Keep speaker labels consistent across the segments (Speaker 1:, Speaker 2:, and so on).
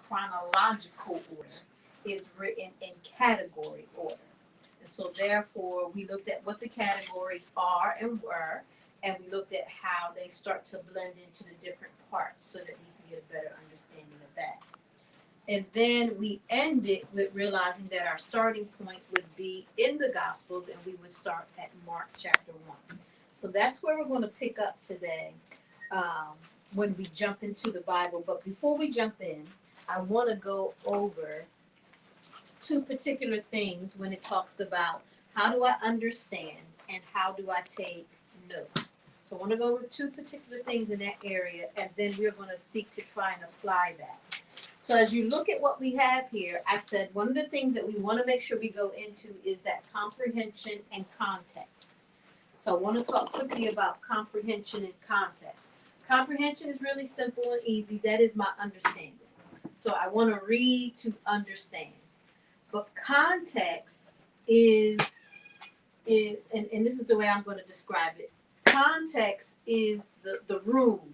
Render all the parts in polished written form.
Speaker 1: chronological order. It's written in category order. And so therefore, we looked at what the categories are and were, and we looked at how they start to blend into the different parts so that we can get a better understanding of that. And then we ended with realizing that our starting point would be in the Gospels, and we would start at Mark chapter 1. So that's where we're going to pick up today when we jump into the Bible. But before we jump in, I want to go over two particular things when it talks about how do I understand and how do I take notes. So I want to go over two particular things in that area, and then we're going to seek to try and apply that. So as you look at what we have here, I said one of the things that we want to make sure we go into is that comprehension and context. So I want to talk quickly about comprehension and context. Comprehension is really simple and easy. That is my understanding. So I want to read to understand. But context is and this is the way I'm going to describe it. Context is the room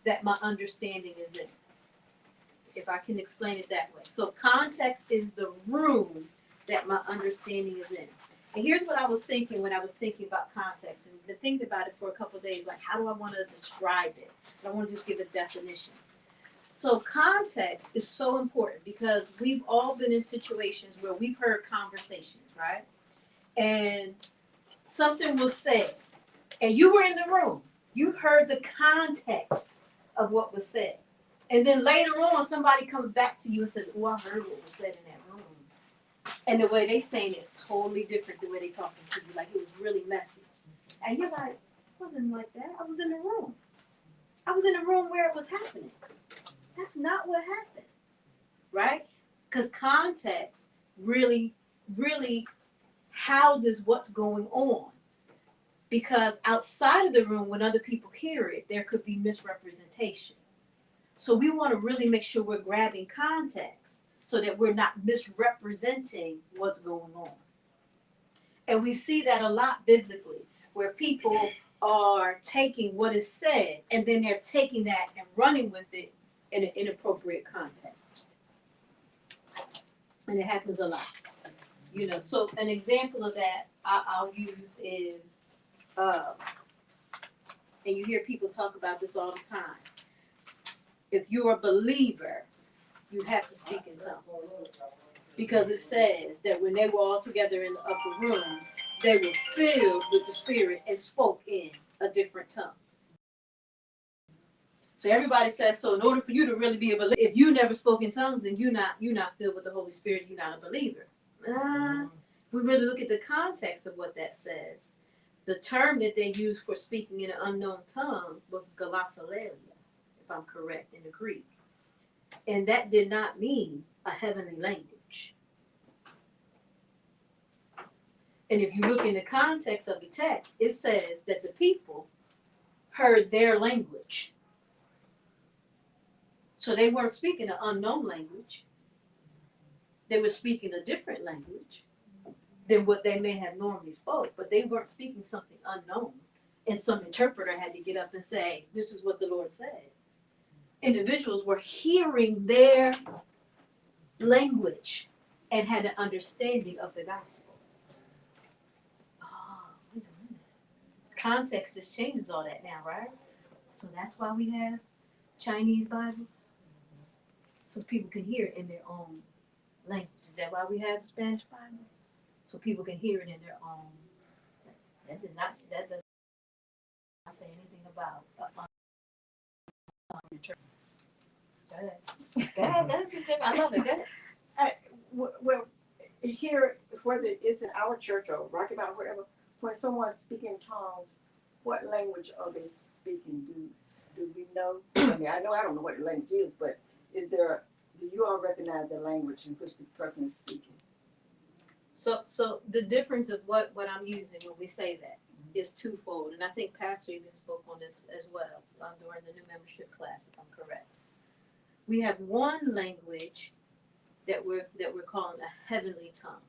Speaker 1: that my understanding is in, if I can explain it that way. So context is the room that my understanding is in. And here's what I was thinking when I was thinking about context, and been thinking about it for a couple of days, like how do I want to describe it? I want to just give a definition. So context is so important because we've all been in situations where we've heard conversations, right? And something was said, and you were in the room. You heard the context of what was said. And then later on, somebody comes back to you and says, oh, I heard what was said in that room. And the way they saying it's totally different the way they talking to you. Like it was really messy. And you're like, it wasn't like that. I was in the room. I was in the room where it was happening. That's not what happened. Right? Because context really, really houses what's going on. Because outside of the room, when other people hear it, there could be misrepresentation. So we want to really make sure we're grabbing context so that we're not misrepresenting what's going on. And we see that a lot biblically, where people are taking what is said and then they're taking that and running with it in an inappropriate context. And it happens a lot. You know, so an example of that I'll use is, and you hear people talk about this all the time. If you're a believer, you have to speak in tongues. Because it says that when they were all together in the upper room, they were filled with the Spirit and spoke in a different tongue. So everybody says, so in order for you to really be a believer, if you never spoke in tongues, then you're not filled with the Holy Spirit, you're not a believer. If we really look at the context of what that says, the term that they used for speaking in an unknown tongue was glossolalia, if I'm correct, in the Greek. And that did not mean a heavenly language. And if you look in the context of the text, it says that the people heard their language. So they weren't speaking an unknown language. They were speaking a different language than what they may have normally spoke, but they weren't speaking something unknown. And some interpreter had to get up and say, this is what the Lord said. Individuals were hearing their language and had an understanding of the gospel. Oh, wait a minute. Context just changes all that now, right? So that's why we have Chinese Bibles, so people can hear it in their own language. Is that why we have Spanish Bible? So people can hear it in their own. That doesn't say anything about interpretation. Go ahead. That's just different. I love it. Go ahead.
Speaker 2: Well, here, whether it's in our church or Rocky Mountain, wherever, when someone's speaking tongues, what language are they speaking? Do we know? I mean, I don't know what the language is, but do you all recognize the language in which the person is speaking?
Speaker 1: So the difference of what I'm using when we say that is twofold, and I think Pastor even spoke on this as well during the new membership class, if I'm correct. We have one language that we're calling a heavenly tongue,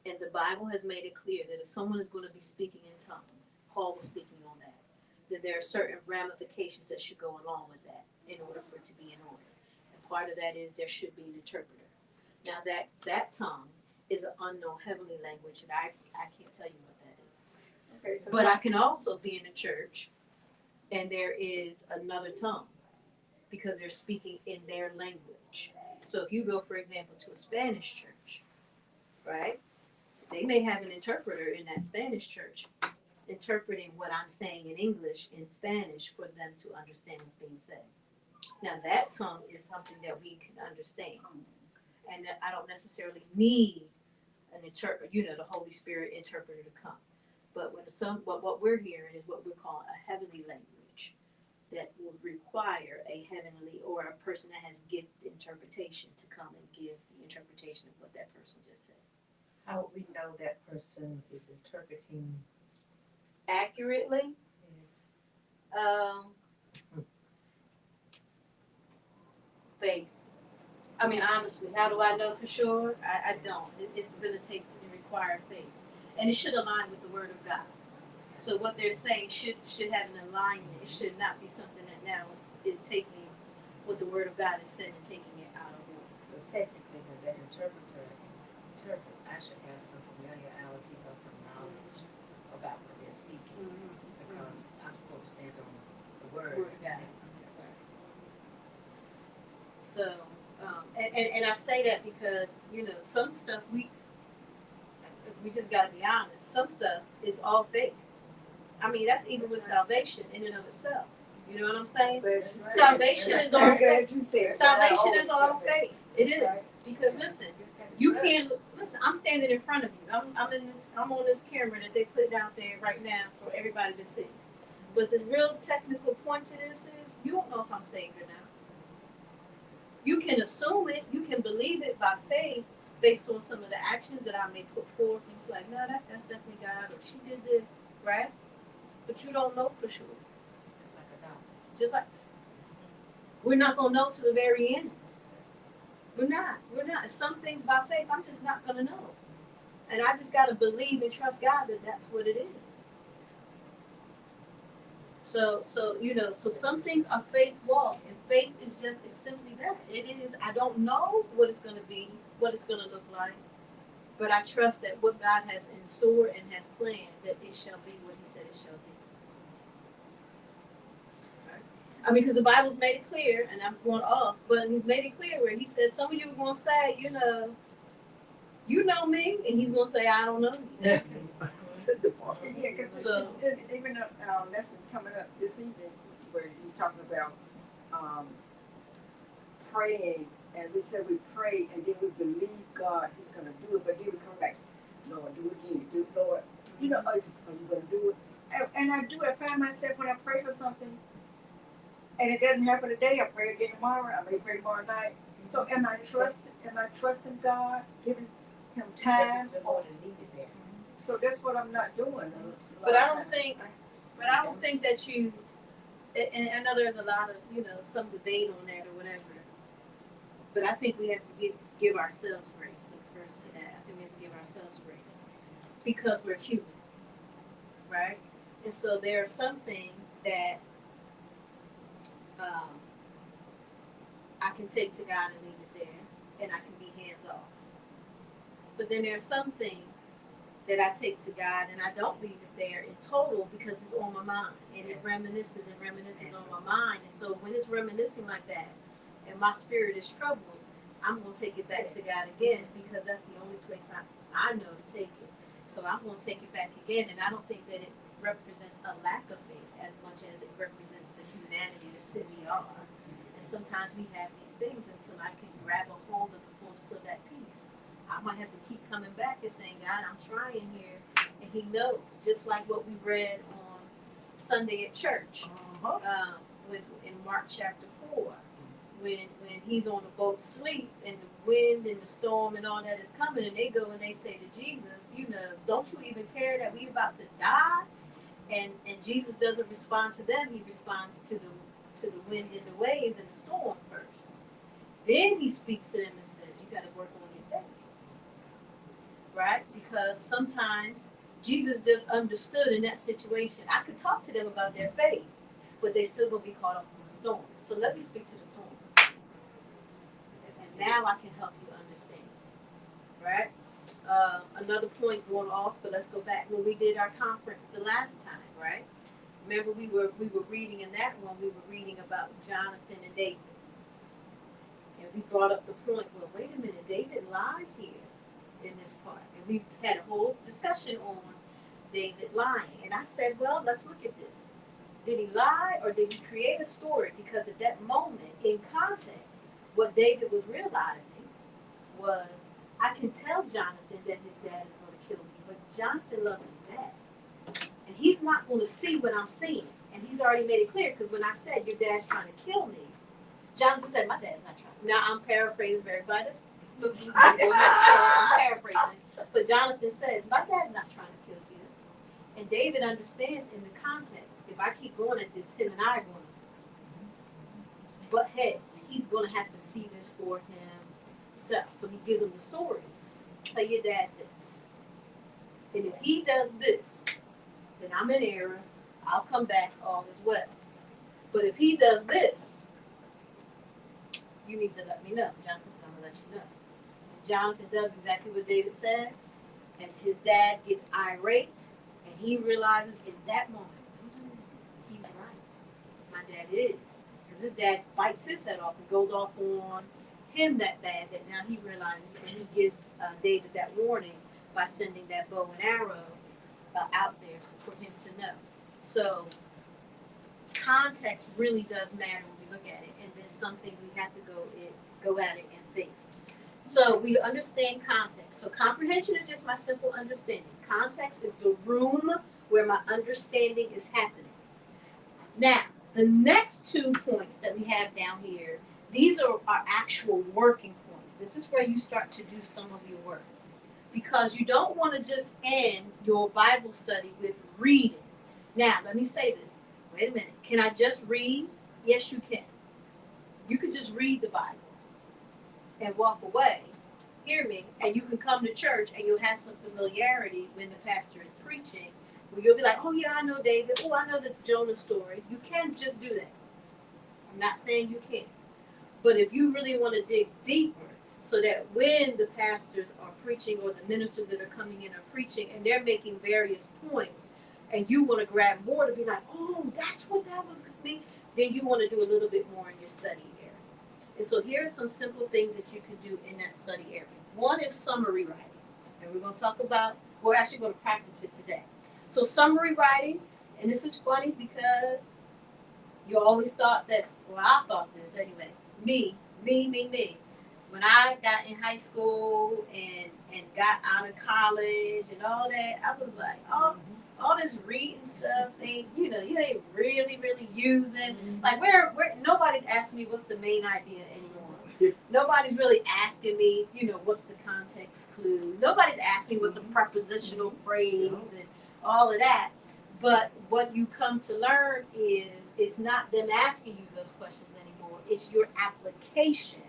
Speaker 1: and the Bible has made it clear that if someone is going to be speaking in tongues, Paul was speaking on that there are certain ramifications that should go along with that in order for it to be in order. And part of that is there should be an interpreter. Now that tongue is an unknown heavenly language, and I can't tell you what that is.
Speaker 2: Okay, so
Speaker 1: But I can also be in a church, and there is another tongue, because they're speaking in their language. So if you go, for example, to a Spanish church, right? They may have an interpreter in that Spanish church interpreting what I'm saying in English in Spanish for them to understand what's being said. Now that tongue is something that we can understand. And I don't necessarily need an interpreter, the Holy Spirit interpreter to come. But what we're hearing is what we're calling a heavenly language that would require a heavenly or a person that has gift interpretation to come and give the interpretation of what that person just said.
Speaker 3: How would we know that person is interpreting
Speaker 1: Accurately? Faith. I mean, honestly, how do I know for sure? I don't. It's going to require faith. And it should align with the Word of God. So what they're saying should have an alignment. It should not be something that now is taking what the Word of God is saying and taking it out of order.
Speaker 3: So technically, when that interpreter interprets, I should have some familiarity or some knowledge about what they're speaking, because I'm supposed to stand on the Word.
Speaker 1: Word of God. So, and I say that because, some stuff we just got to be honest. Some stuff is all faith. I mean, that's even with salvation in and of itself. You know what I'm saying? Salvation is all faith. Salvation is all faith. It is. Because listen, you can't listen. I'm standing in front of you. I'm on this camera that they put out there right now for everybody to see. But the real technical point to this is you don't know if I'm saved or not. You can assume it. You can believe it by faith based on some of the actions that I may put forth. And it's like, no, that's definitely God, or she did this, right? But you don't know for sure.
Speaker 3: It's like a doctor.
Speaker 1: Just like we're not gonna know to the very end. We're not. Some things by faith, I'm just not gonna know, and I just gotta believe and trust God that that's what it is. So some things are faith walk, and faith is simply that. It is. I don't know what it's gonna be, what it's gonna look like, but I trust that what God has in store and has planned, that it shall be what He said it shall be. I mean, because the Bible's made it clear, and I'm going off, but He's made it clear where He says some of you are going to say, you know me, and He's going to say, I don't know you.
Speaker 2: Yeah, because it's even a lesson coming up this evening where he's talking about praying, and we said we pray and then we believe God He's going to do it, but then we come back, Lord, do it again, do it, Lord. Are you going to do it? And I do. I find myself when I pray for something, and it doesn't happen today, I pray again tomorrow. I may pray tomorrow night. So am I trusting God, giving Him time? So that's what I'm not doing.
Speaker 1: But I don't think that you. And I know there's a lot of some debate on that or whatever. But I think we have to give ourselves grace. First to that, I think we have to give ourselves grace because we're human, right? And so there are some things that I can take to God and leave it there, and I can be hands off. But then there are some things that I take to God and I don't leave it there in total because it's on my mind, and it reminisces on my mind. And so when it's reminiscing like that, and my spirit is troubled, I'm going to take it back to God again because that's the only place I know to take it. So I'm going to take it back again, and I don't think that it represents a lack of faith as much as it represents the humanity that we are. And sometimes we have these things until I can grab a hold of the fullness of that peace. I might have to keep coming back and saying, God, I'm trying here, and He knows. Just like what we read on Sunday at church, in Mark chapter 4, when he's on the boat asleep, and the wind and the storm and all that is coming, and they go and they say to Jesus, don't you even care that we about to die? And Jesus doesn't respond to them. He responds to the wind and the waves and the storm first. Then He speaks to them and says, you got to work on your faith. Right? Because sometimes Jesus just understood in that situation. I could talk to them about their faith, but they're still going to be caught up in the storm. So let me speak to the storm. And now I can help you understand, right? Another point going off, but let's go back when we did our conference the last time, right? Remember we were reading in that one, we were reading about Jonathan and David. And we brought up the point, well, wait a minute, David lied here in this part. And we had a whole discussion on David lying. And I said, well, let's look at this. Did he lie or did he create a story? Because at that moment, in context, what David was realizing was, I can tell Jonathan that his dad is going to kill me, but Jonathan loves his dad. And he's not going to see what I'm seeing. And he's already made it clear, because when I said your dad's trying to kill me, Jonathan said, my dad's not trying. Now, I'm paraphrasing for everybody. I'm paraphrasing. But Jonathan says, my dad's not trying to kill you. And David understands in the context, if I keep going at this, him and I are going to butt heads. He's going to have to see this for himself. So he gives him the story. Tell your dad this. And if he does this, then I'm in error. I'll come back, all is well. But if he does this, you need to let me know. Jonathan's going to let you know. And Jonathan does exactly what David said. And his dad gets irate. And he realizes in that moment, he's right. My dad is. Because his dad bites his head off and goes off on him that bad that now he realizes, and he gives David that warning by sending that bow and arrow out there for him to know. So context really does matter when we look at it, and then some things we have to go at it and think. So we understand context. So comprehension is just my simple understanding. Context is the room where my understanding is happening. Now, the next 2 points that we have down here, these are our actual working points. This is where you start to do some of your work. Because you don't want to just end your Bible study with reading. Now, let me say this. Wait a minute. Can I just read? Yes, you can. You could just read the Bible and walk away. Hear me. And you can come to church and you'll have some familiarity when the pastor is preaching. Where you'll be like, oh yeah, I know David. Oh, I know the Jonah story. You can't just do that. I'm not saying you can't. But if you really want to dig deeper, so that when the pastors are preaching or the ministers that are coming in are preaching and they're making various points, and you want to grab more to be like, oh, that's what that was going to be, then you want to do a little bit more in your study area. And so here are some simple things that you can do in that study area. One is summary writing. And we're going to talk about, we're actually going to practice it today. So summary writing, and this is funny because you always thought that's, well, I thought this anyway, me. When I got in high school and got out of college and all that, I was like, oh, all this reading stuff ain't, you ain't really using. Like, nobody's asking me what's the main idea anymore. Nobody's really asking me, what's the context clue. Nobody's asking me what's a prepositional phrase and all of that. But what you come to learn is it's not them asking you those questions anymore. It's your application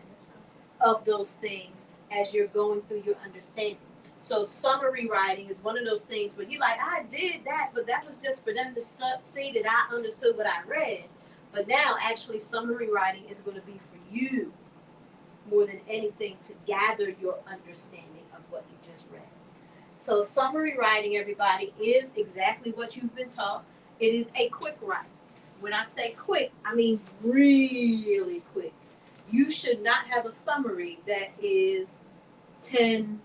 Speaker 1: of those things as you're going through your understanding. So summary writing is one of those things where you're like, I did that, but that was just for them to see that I understood what I read. But now actually summary writing is going to be for you more than anything to gather your understanding of what you just read. So summary writing, everybody, is exactly what you've been taught. It is a quick writing. When I say quick, I mean really quick. You should not have a summary that is 10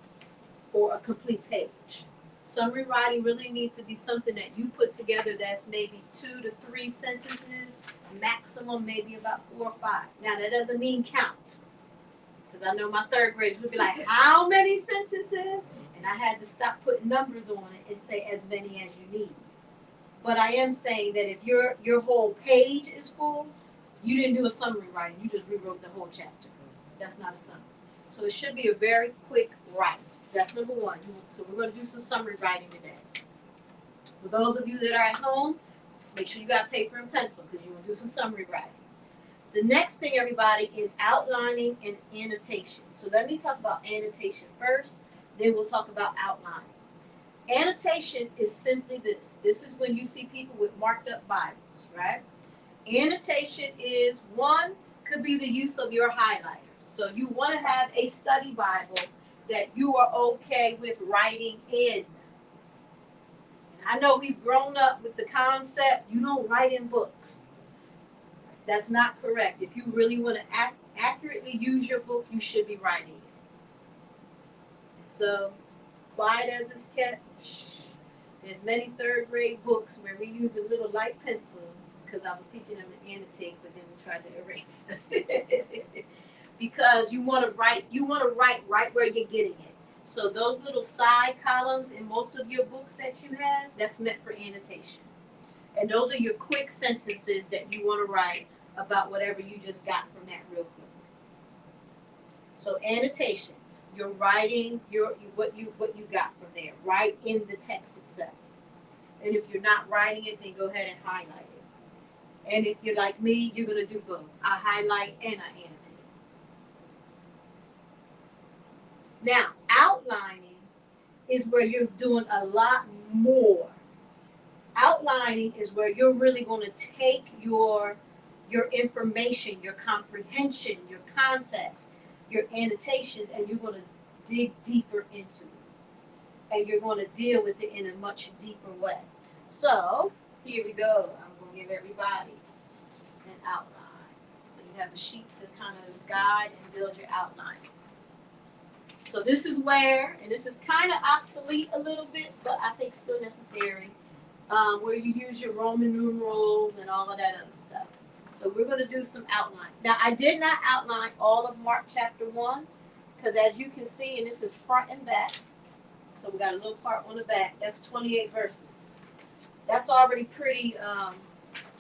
Speaker 1: or a complete page. Summary writing really needs to be something that you put together that's maybe 2 to 3 sentences, maximum maybe about 4 or 5. Now that doesn't mean count, because I know my third graders would be like, how many sentences? And I had to stop putting numbers on it and say as many as you need. But I am saying that if your whole page is full, you didn't do a summary writing. You just rewrote the whole chapter. That's not a summary. So it should be a very quick write. That's number one. So we're going to do some summary writing today. For those of you that are at home, make sure you got paper and pencil because you want to do some summary writing. The next thing, everybody, is outlining and annotation. So let me talk about annotation first, then we'll talk about outlining. Annotation is simply this. This is when you see people with marked up Bibles, right? Annotation is, one, could be the use of your highlighter. So you want to have a study Bible that you are okay with writing in. And I know we've grown up with the concept you don't write in books. That's not correct. If you really want to accurately use your book, you should be writing it. So, quiet as it's kept, shh. There's many third grade books where we use a little light pencil because I was teaching them to annotate, but then we tried to erase it. Because you want to write right where you're getting it. So those little side columns in most of your books that you have, that's meant for annotation. And those are your quick sentences that you want to write about whatever you just got from that real quick. So annotation, you're writing what you got from there, right in the text itself. And if you're not writing it, then go ahead and highlight it. And if you're like me, you're gonna do both. I highlight and I annotate. Now, outlining is where you're doing a lot more. Outlining is where you're really going to take your information, your comprehension, your context, your annotations, and you're going to dig deeper into it. And you're going to deal with it in a much deeper way. So, here we go. I'm going to give everybody an outline. So you have a sheet to kind of guide and build your outline. So this is where, and this is kind of obsolete a little bit, but I think still necessary, where you use your Roman numerals and all of that other stuff. So we're going to do some outline. Now, I did not outline all of Mark chapter 1, because as you can see, and this is front and back, so we got a little part on the back, that's 28 verses. That's already pretty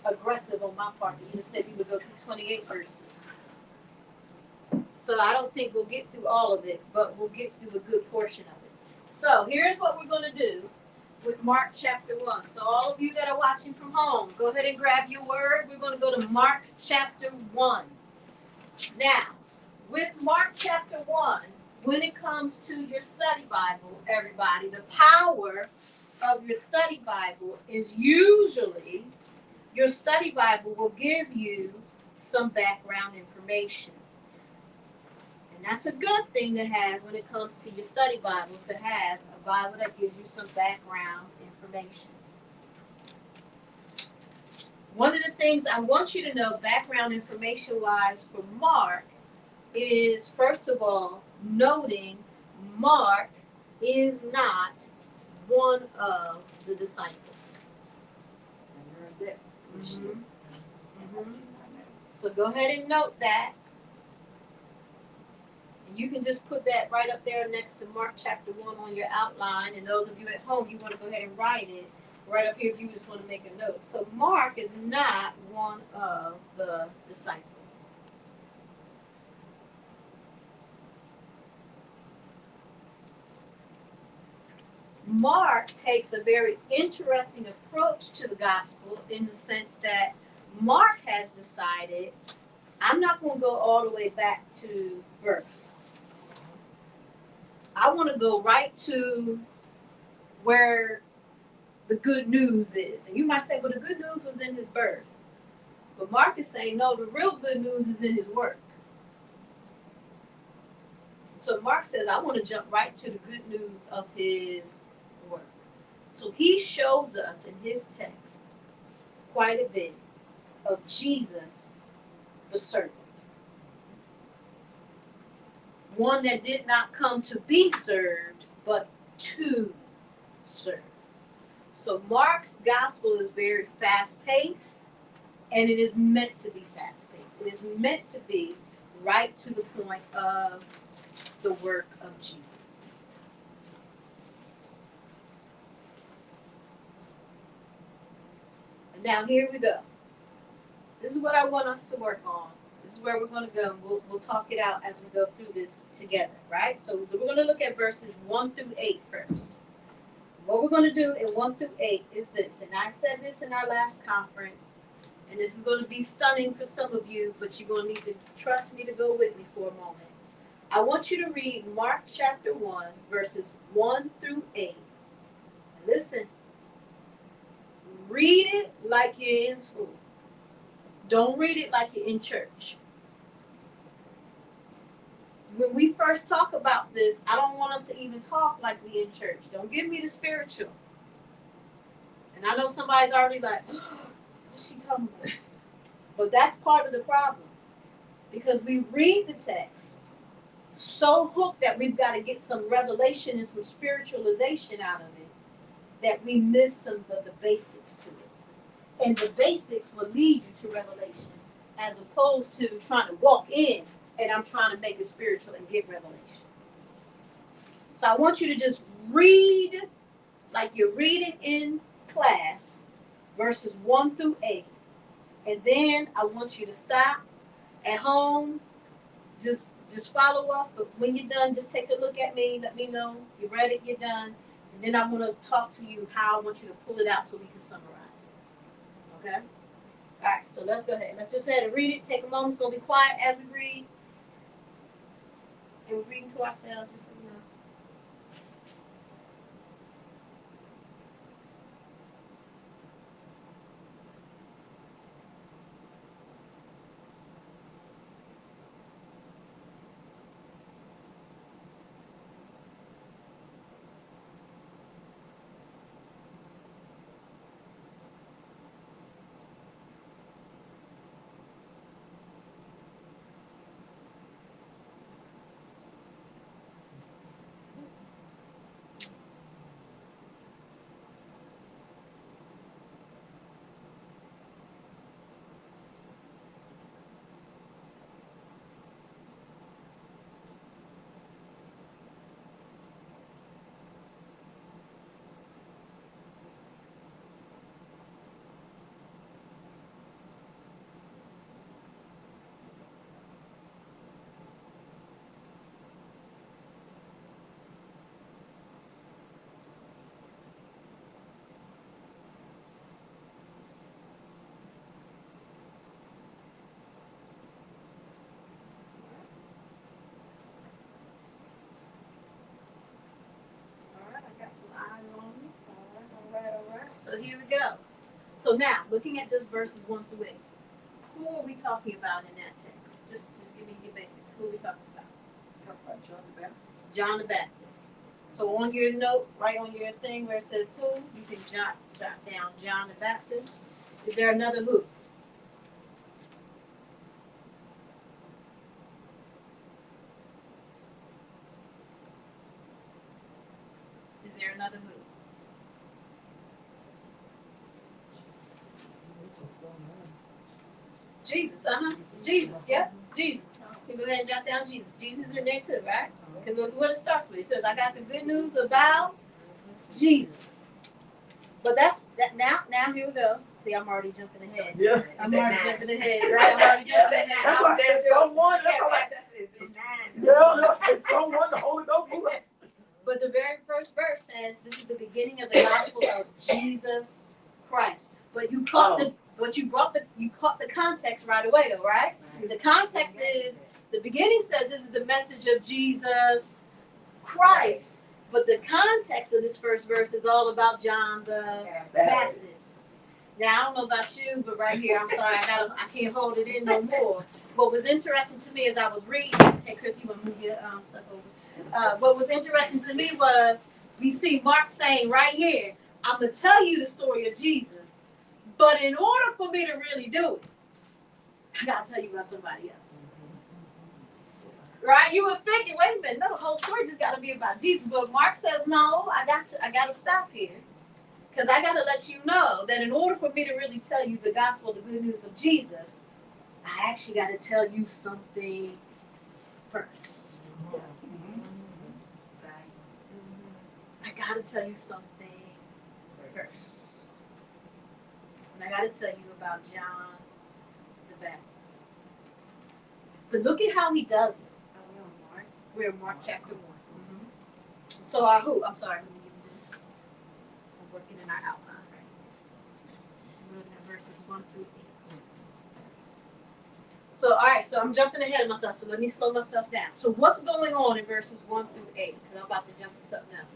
Speaker 1: aggressive on my part. You said you would go through 28 verses. So I don't think we'll get through all of it, but we'll get through a good portion of it. So here's what we're going to do with Mark chapter 1. So all of you that are watching from home, go ahead and grab your word. We're going to go to Mark chapter 1. Now, with Mark chapter 1, when it comes to your study Bible, everybody, the power of your study Bible is usually your study Bible will give you some background information. And that's a good thing to have when it comes to your study Bibles, to have a Bible that gives you some background information. One of the things I want you to know background information-wise for Mark is, first of all, noting Mark is not one of the disciples.
Speaker 2: I heard that.
Speaker 1: So go ahead and note that. And you can just put that right up there next to Mark chapter 1 on your outline. And those of you at home, you want to go ahead and write it right up here if you just want to make a note. So Mark is not one of the disciples. Mark takes a very interesting approach to the gospel in the sense that Mark has decided, I'm not going to go all the way back to birth. I want to go right to where the good news is. And you might say, well, the good news was in his birth. But Mark is saying, no, the real good news is in his work. So Mark says, I want to jump right to the good news of his work. So he shows us in his text quite a bit of Jesus, the servant. One that did not come to be served, but to serve. So Mark's gospel is very fast-paced, and it is meant to be fast-paced. It is meant to be right to the point of the work of Jesus. And now here we go. This is what I want us to work on. This is where we're going to go. We'll talk it out as we go through this together, right? So we're going to look at verses 1 through 8 first. What we're going to do in 1 through 8 is this. And I said this in our last conference, and this is going to be stunning for some of you, but you're going to need to trust me to go with me for a moment. I want you to read Mark chapter 1, verses 1 through 8. Listen. Read it like you're in school. Don't read it like you're in church. when we first talk about this, I don't want us to even talk like we in church. Don't give me the spiritual. And I know somebody's already like, what's she talking about? But that's part of the problem. Because we read the text so hooked that we've got to get some revelation and some spiritualization out of it that we miss some of the basics to it. And the basics will lead you to revelation as opposed to trying to walk in and I'm trying to make it spiritual and get revelation. So I want you to just read like you're reading in class, verses 1 through 8. And then I want you to stop at home, just follow us. But when you're done, just take a look at me. Let me know you read it, you're done. And then I want to talk to you how I want you to pull it out so we can summarize it. Okay? All right, so let's go ahead. Let's just go ahead and read it. Take a moment. It's going to be quiet as we read. And we're reading to ourselves, just so you know. Some eyes on me. All right. So here we go. So now, looking at just verses 1 through 8, who are we talking about in that text? Just give me your basics. Who are we talking about?
Speaker 2: Talk about John the Baptist.
Speaker 1: John the Baptist. So on your note, right on your thing where it says who, you can jot down John the Baptist. Is there another who? Is there another who? Jesus, Jesus, yeah, Jesus. You can go ahead and jot down Jesus. Jesus is in there too, right? Because look what it starts with. It says, I got the good news about Jesus. But that's that now here we go. See, I'm already jumping ahead.
Speaker 2: Yeah.
Speaker 1: I'm already jumping ahead, right? I'm already jumping ahead.
Speaker 2: That's why I said someone. That's all I Yeah, it's someone, the Holy Ghost.
Speaker 1: But the very first verse says, this is the beginning of the gospel of Jesus Christ. But you caught you caught the context right away though, right? The context is, the beginning says this is the message of Jesus Christ. But the context of this first verse is all about John the Baptist. Now I don't know about you, but right here, I'm sorry, I can't hold it in no more. What was interesting to me as I was reading, hey Chris, you want to move your stuff over? What was interesting to me was we see Mark saying right here, I'm gonna tell you the story of Jesus, but in order for me to really do it, I gotta tell you about somebody else. Right? You would think, wait a minute, no, the whole story just gotta be about Jesus. But Mark says, no, I gotta stop here. Because I gotta let you know that in order for me to really tell you the gospel, the good news of Jesus, I actually gotta tell you something first. I gotta tell you something first. And I gotta tell you about John the Baptist. But look at how he does it. We're in Mark chapter 1. Mm-hmm. So our who? I'm sorry, let me give you this. I'm working in our outline, right? I'm looking at verses 1 through 8. So, all right, so I'm jumping ahead of myself, so let me slow myself down. So what's going on in verses 1 through 8? Because I'm about to jump to something else.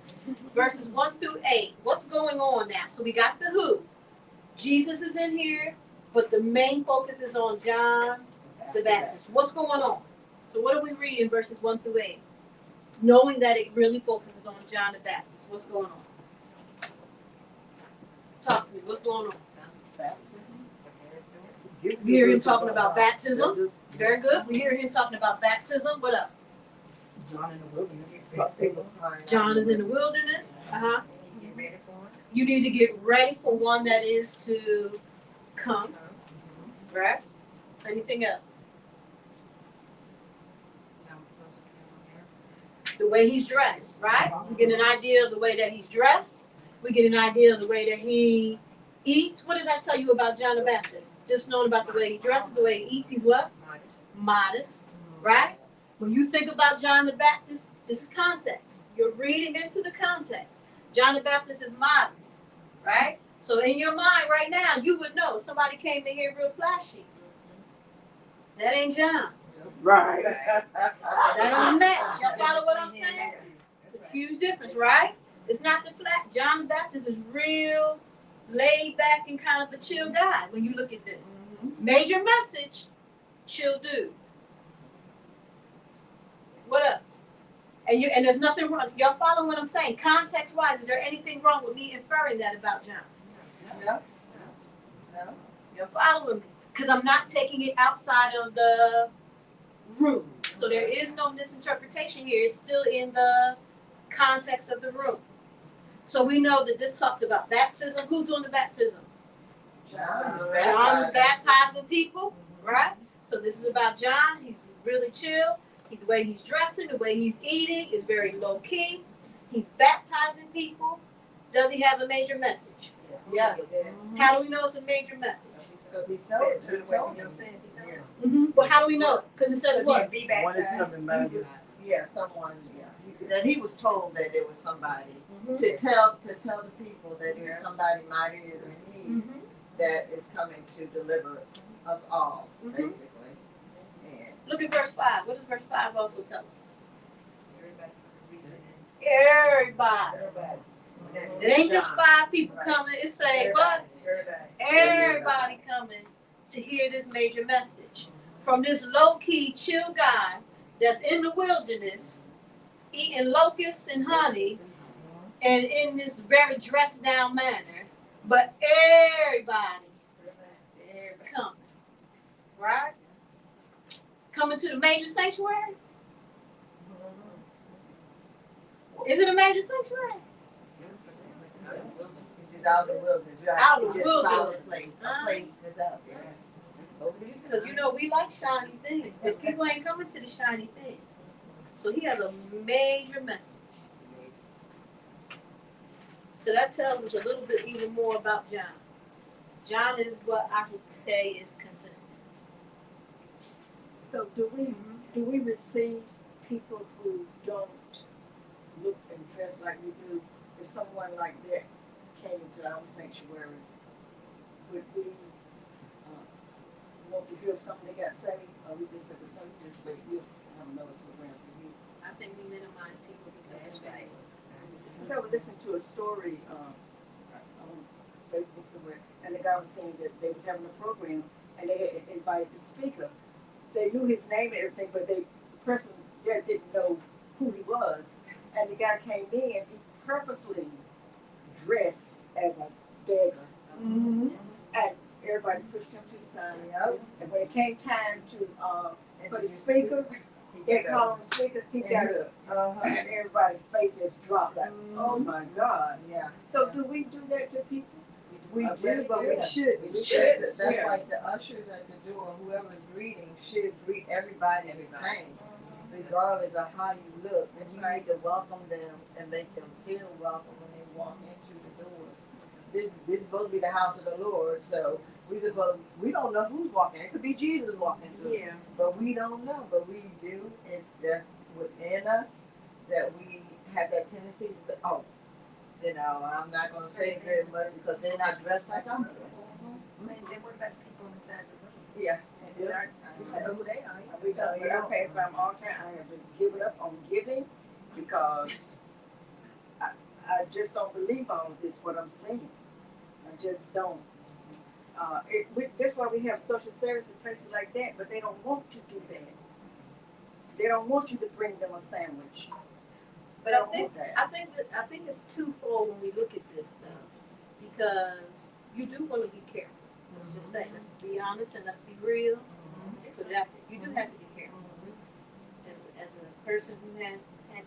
Speaker 1: Verses 1 through 8, what's going on now? So we got the who. Jesus is in here, but the main focus is on John the Baptist. What's going on? So what do we read in verses 1 through 8? Knowing that it really focuses on John the Baptist. What's going on? Talk to me. What's going on? We hear him talking about baptism. Very good. We hear him talking about baptism. What else?
Speaker 3: John in the wilderness.
Speaker 1: John is in the wilderness. Uh-huh.
Speaker 3: Get ready for it.
Speaker 1: You need to get ready for one that is to come. Right? Anything else?
Speaker 3: John's supposed to be on
Speaker 1: The way he's dressed, right? We get an idea of the way that he's dressed. We get an idea of the way that he eats. What does that tell you about John the Baptist? Just knowing about the way he dresses, the way he eats, he's what?
Speaker 3: there.
Speaker 1: Modest, right? When you think about John the Baptist, this is context. You're reading into the context. John the Baptist is modest, right? So in your mind right now, you would know somebody came in here real flashy. That ain't John.
Speaker 2: Right.
Speaker 1: That don't match. Y'all follow what I'm saying? It's a huge difference, right? It's not the flat. John the Baptist is real laid back and kind of a chill guy when you look at this. Major message, chill dude. What else? And there's nothing wrong. Y'all follow what I'm saying? Context wise, is there anything wrong with me inferring that about John?
Speaker 2: No. No.
Speaker 1: You're following me. Because I'm not taking it outside of the room. So there is no misinterpretation here. It's still in the context of the room. So we know that this talks about baptism. Who's doing the baptism? John is baptizing people, right? So this is about John. He's really chill. The way he's dressing, the way he's eating is very low key. He's baptizing people. Does he have a major message?
Speaker 2: Yeah.
Speaker 1: How do we know it's a major message?
Speaker 2: Because he told it.
Speaker 3: Turn away from your sins.
Speaker 1: Well, how do we know it? Because it says what?
Speaker 4: One is coming back.
Speaker 5: Yeah, someone. Yeah, that he was told that there was somebody to tell the people that there's somebody mightier than he that is coming to deliver us all, basically. And
Speaker 1: Look at verse 5. What does verse 5 also tell us?
Speaker 3: Everybody.
Speaker 1: Everybody. It ain't just 5 people coming. It's saying what? Everybody coming to hear this major message from this low-key, chill guy that's in the wilderness eating locusts and honey and in this very dressed down manner, but everybody coming, right? Coming to the major sanctuary? Is it a major sanctuary?
Speaker 5: it's out in the wilderness. Right?
Speaker 1: Out in
Speaker 5: He
Speaker 1: the
Speaker 5: just found
Speaker 1: wilderness.
Speaker 5: a place that's out there.
Speaker 1: Because you know we like shiny things, but people ain't coming to the shiny thing. So he has a major message. So that tells us a little bit even more about John. John is what I would say is consistent.
Speaker 2: So do we receive people who don't look and dress like we do? If someone like that came into our sanctuary, would we want to hear something they got to say, or we just say, "No, you just wait, we'll have another program for you"?
Speaker 1: I think we minimize people because that's right.
Speaker 2: So I listened to a story on Facebook somewhere, and the guy was saying that they was having a program, and they had invited the speaker. They knew his name and everything, but the person there didn't know who he was. And the guy came in, he purposely dressed as a beggar. And everybody pushed him to the side.
Speaker 5: Yep.
Speaker 2: And when it came time to for the speaker, they called him the speaker, he got up. And everybody's face just dropped like, oh my God.
Speaker 5: Yeah.
Speaker 2: So do we do that to people?
Speaker 5: We do, but we shouldn't.
Speaker 2: We should.
Speaker 5: That's
Speaker 2: Yeah.
Speaker 5: like the ushers at the door, whoever's greeting should greet everybody the same, regardless of how you look. And you need to welcome them and make them feel welcome when they walk into the door. This is supposed to be the house of the Lord, so we don't know who's walking. It could be Jesus walking through.
Speaker 1: Yeah.
Speaker 5: But we don't know. But we do. That's within us that we have that tendency to say, oh, I'm not going to say very much because they're not dressed like I'm dressed.
Speaker 3: Then what about the people on the side of the road?
Speaker 5: Yeah.
Speaker 3: You know who they are.
Speaker 2: We don't, when I pass by my altar, I have just given up on giving because I just don't believe all of this, what I'm seeing. I just don't. That's why we have social services, places like that, but they don't want to do that. They don't want you to bring them a sandwich.
Speaker 1: But
Speaker 2: They
Speaker 1: I
Speaker 2: don't
Speaker 1: think
Speaker 2: want that.
Speaker 1: I think it's twofold when we look at this though, because you do want to be careful. Let's just say, let's be honest and let's be real. Let's put it out there. You do have to be careful. As a person who had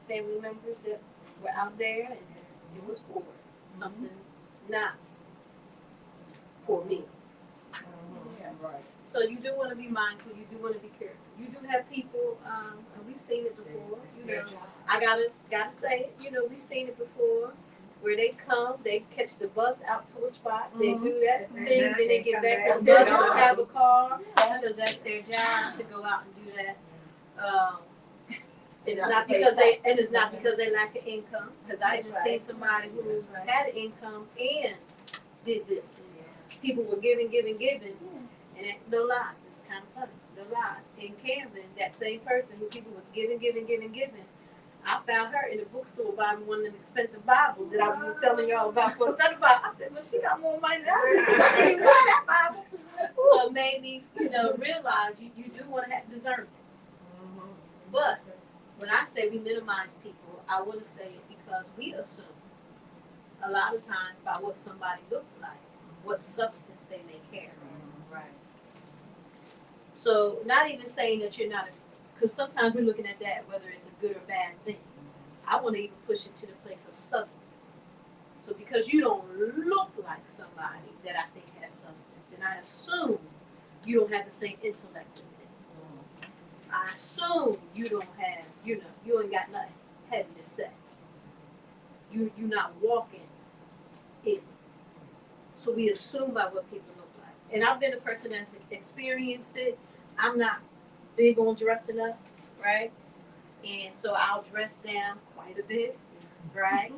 Speaker 1: family members that were out there and it was for something not for me.
Speaker 2: Yeah.
Speaker 5: Right.
Speaker 1: So you do want to be mindful. You do want to be careful. You do have people, and we've seen it before. You know, I gotta say it. You know, we've seen it before, where they come, they catch the bus out to a spot, they do that thing, then they get back on the bus, don't have a car, because that's their job to go out and do that. It's not because they lack of income. Because I even seen somebody who had income and did this. And people were giving, and no lie, it's kind of funny. No lie. In Camden, that same person who people was giving. I found her in the bookstore buying one of them expensive Bibles that I was just telling y'all about for a study Bible. I said, well, she got more money than I do. I can't even buy that Bible. So it made me, realize you do want to have discernment. But when I say we minimize people, I want to say it because we assume a lot of times by what somebody looks like, what substance they may carry.
Speaker 3: Right.
Speaker 1: So not even saying that you're not, because sometimes we're looking at that whether it's a good or bad thing. I want to even push it to the place of substance. So because you don't look like somebody that I think has substance, then I assume you don't have the same intellect as me. I assume you don't have, you ain't got nothing heavy to say. You're not walking it. So we assume by what people look like. And I've been a person that's experienced it. I'm not big on dressing up, right? And so I'll dress down quite a bit, right?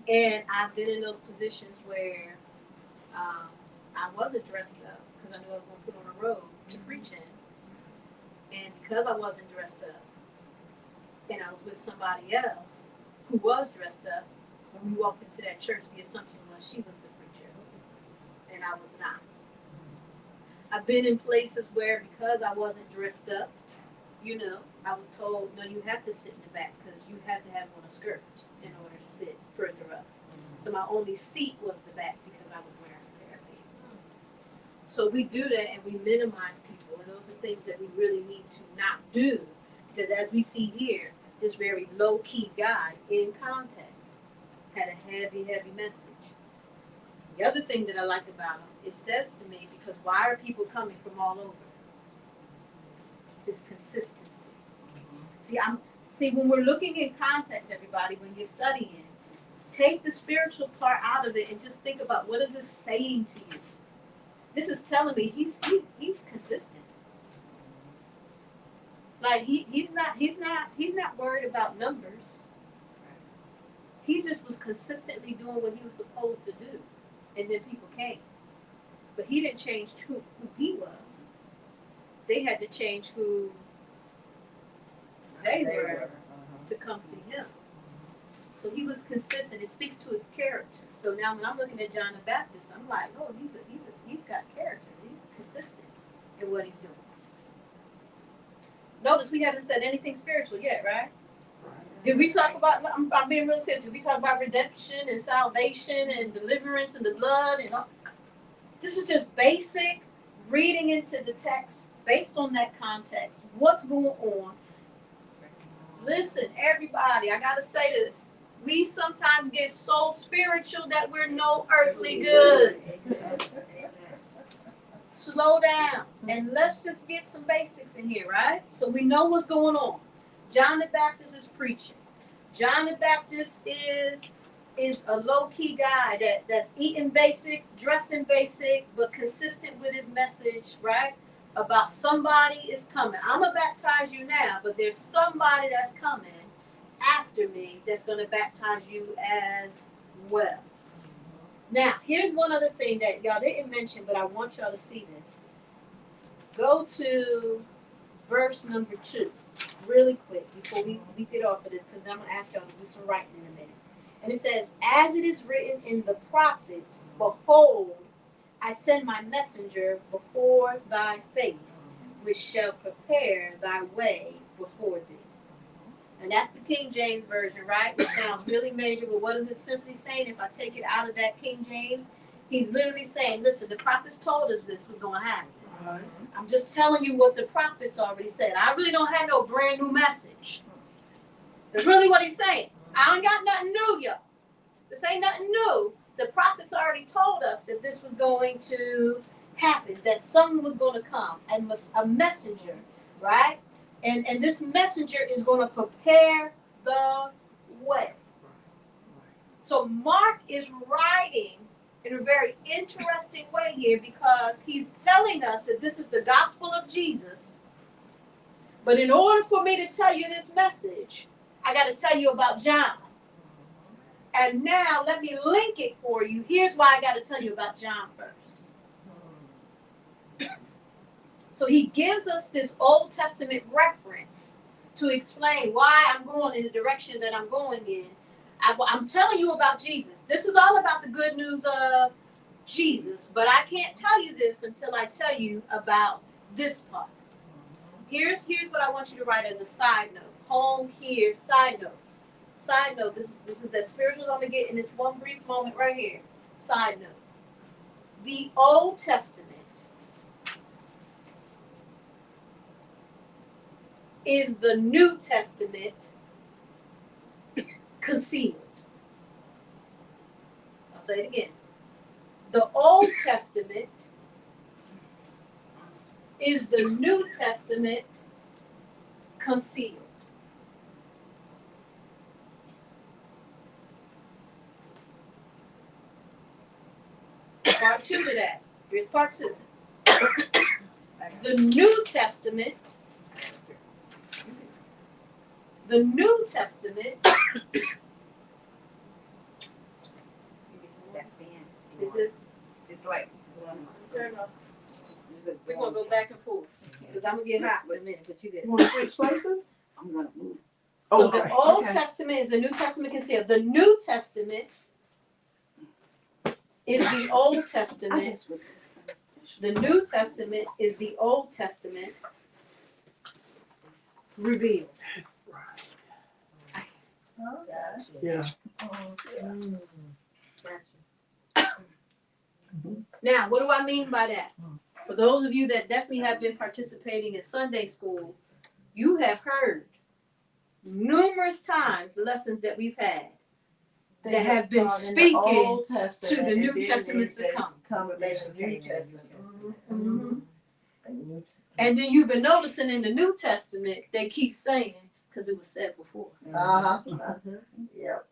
Speaker 1: And I've been in those positions where I wasn't dressed up because I knew I was going to put on a robe to preach in. And because I wasn't dressed up, and I was with somebody else who was dressed up, when we walked into that church, the assumption was she was the preacher, and I was not. I've been in places where because I wasn't dressed up, I was told, no, you have to sit in the back because you have to have on a skirt in order to sit further up. So my only seat was the back because I was wearing a pair of pants. So we do that and we minimize people, and those are things that we really need to not do, because as we see here, this very low-key guy in context had a heavy, heavy message. The other thing that I like about him, it says to me, because why are people coming from all over? This consistency. See, when we're looking in context, everybody, when you're studying, take the spiritual part out of it and just think about what is this saying to you. This is telling me he's consistent. Like he's not worried about numbers. He just was consistently doing what he was supposed to do, and then people came. But he didn't change who he was. They had to change who they were to come see him. So he was consistent. It speaks to his character. So now when I'm looking at John the Baptist, I'm like, oh, he's got character. He's consistent in what he's doing. Notice we haven't said anything spiritual yet, right? Did we talk about, I'm being real serious, did we talk about redemption and salvation and deliverance and the blood and all? This is just basic reading into the text based on that context. What's going on? Listen, everybody, I gotta say this. We sometimes get so spiritual that we're no earthly good. Slow down and let's just get some basics in here, right? So we know what's going on. John the Baptist is preaching. John the Baptist is a low-key guy that's eating basic, dressing basic, but consistent with his message, right? About somebody is coming. I'm going to baptize you now, but there's somebody that's coming after me that's going to baptize you as well. Now, here's one other thing that y'all didn't mention, but I want y'all to see this. Go to verse number 2 really quick before we get off of this, because I'm going to ask y'all to do some writing in a minute. And it says, as it is written in the prophets, behold, I send my messenger before thy face, which shall prepare thy way before thee. And that's the King James Version, right? It sounds really major, but what is it simply saying? If I take it out of that King James, he's literally saying, listen, the prophets told us this was going to happen.
Speaker 2: Right.
Speaker 1: I'm just telling you what the prophets already said. I really don't have no brand new message. That's really what he's saying. I ain't got nothing new, y'all. This ain't nothing new. The prophets already told us that this was going to happen, that someone was going to come, and a messenger, right? And this messenger is going to prepare the way. So Mark is writing in a very interesting way here because he's telling us that this is the gospel of Jesus. But in order for me to tell you this message, I got to tell you about John. And now let me link it for you. Here's why I got to tell you about John first. So he gives us this Old Testament reference to explain why I'm going in the direction that I'm going in. I'm telling you about Jesus. This is all about the good news of Jesus, but I can't tell you this until I tell you about this part. Here's what I want you to write as a side note. Home here, side note. Side note, this is as spiritual as I'm going to get in this one brief moment right here. Side note. The Old Testament is the New Testament concealed. I'll say it again. The Old Testament is the New Testament concealed. Part 2 to that. Here's part 2. The New Testament. The New Testament.
Speaker 3: That fan.
Speaker 1: Is this?
Speaker 3: It's like
Speaker 1: Turn off. We're gonna go back and forth because I'm gonna get hot in a minute, but you get it.
Speaker 2: You want to switch places?
Speaker 3: I'm gonna move.
Speaker 1: So
Speaker 2: Okay.
Speaker 1: the Old
Speaker 2: Okay.
Speaker 1: Testament is the New Testament concealed. The New Testament is the Old Testament. The New Testament is the Old Testament revealed.
Speaker 2: Yeah.
Speaker 1: Now, what do I mean by that? For those of you that definitely have been participating in Sunday school, you have heard numerous times the lessons that we've had that have been speaking to the New Testament to come.
Speaker 5: New Testament.
Speaker 1: Mhm. And then you've been noticing in the New Testament, they keep saying, because it was said before.
Speaker 5: Yep.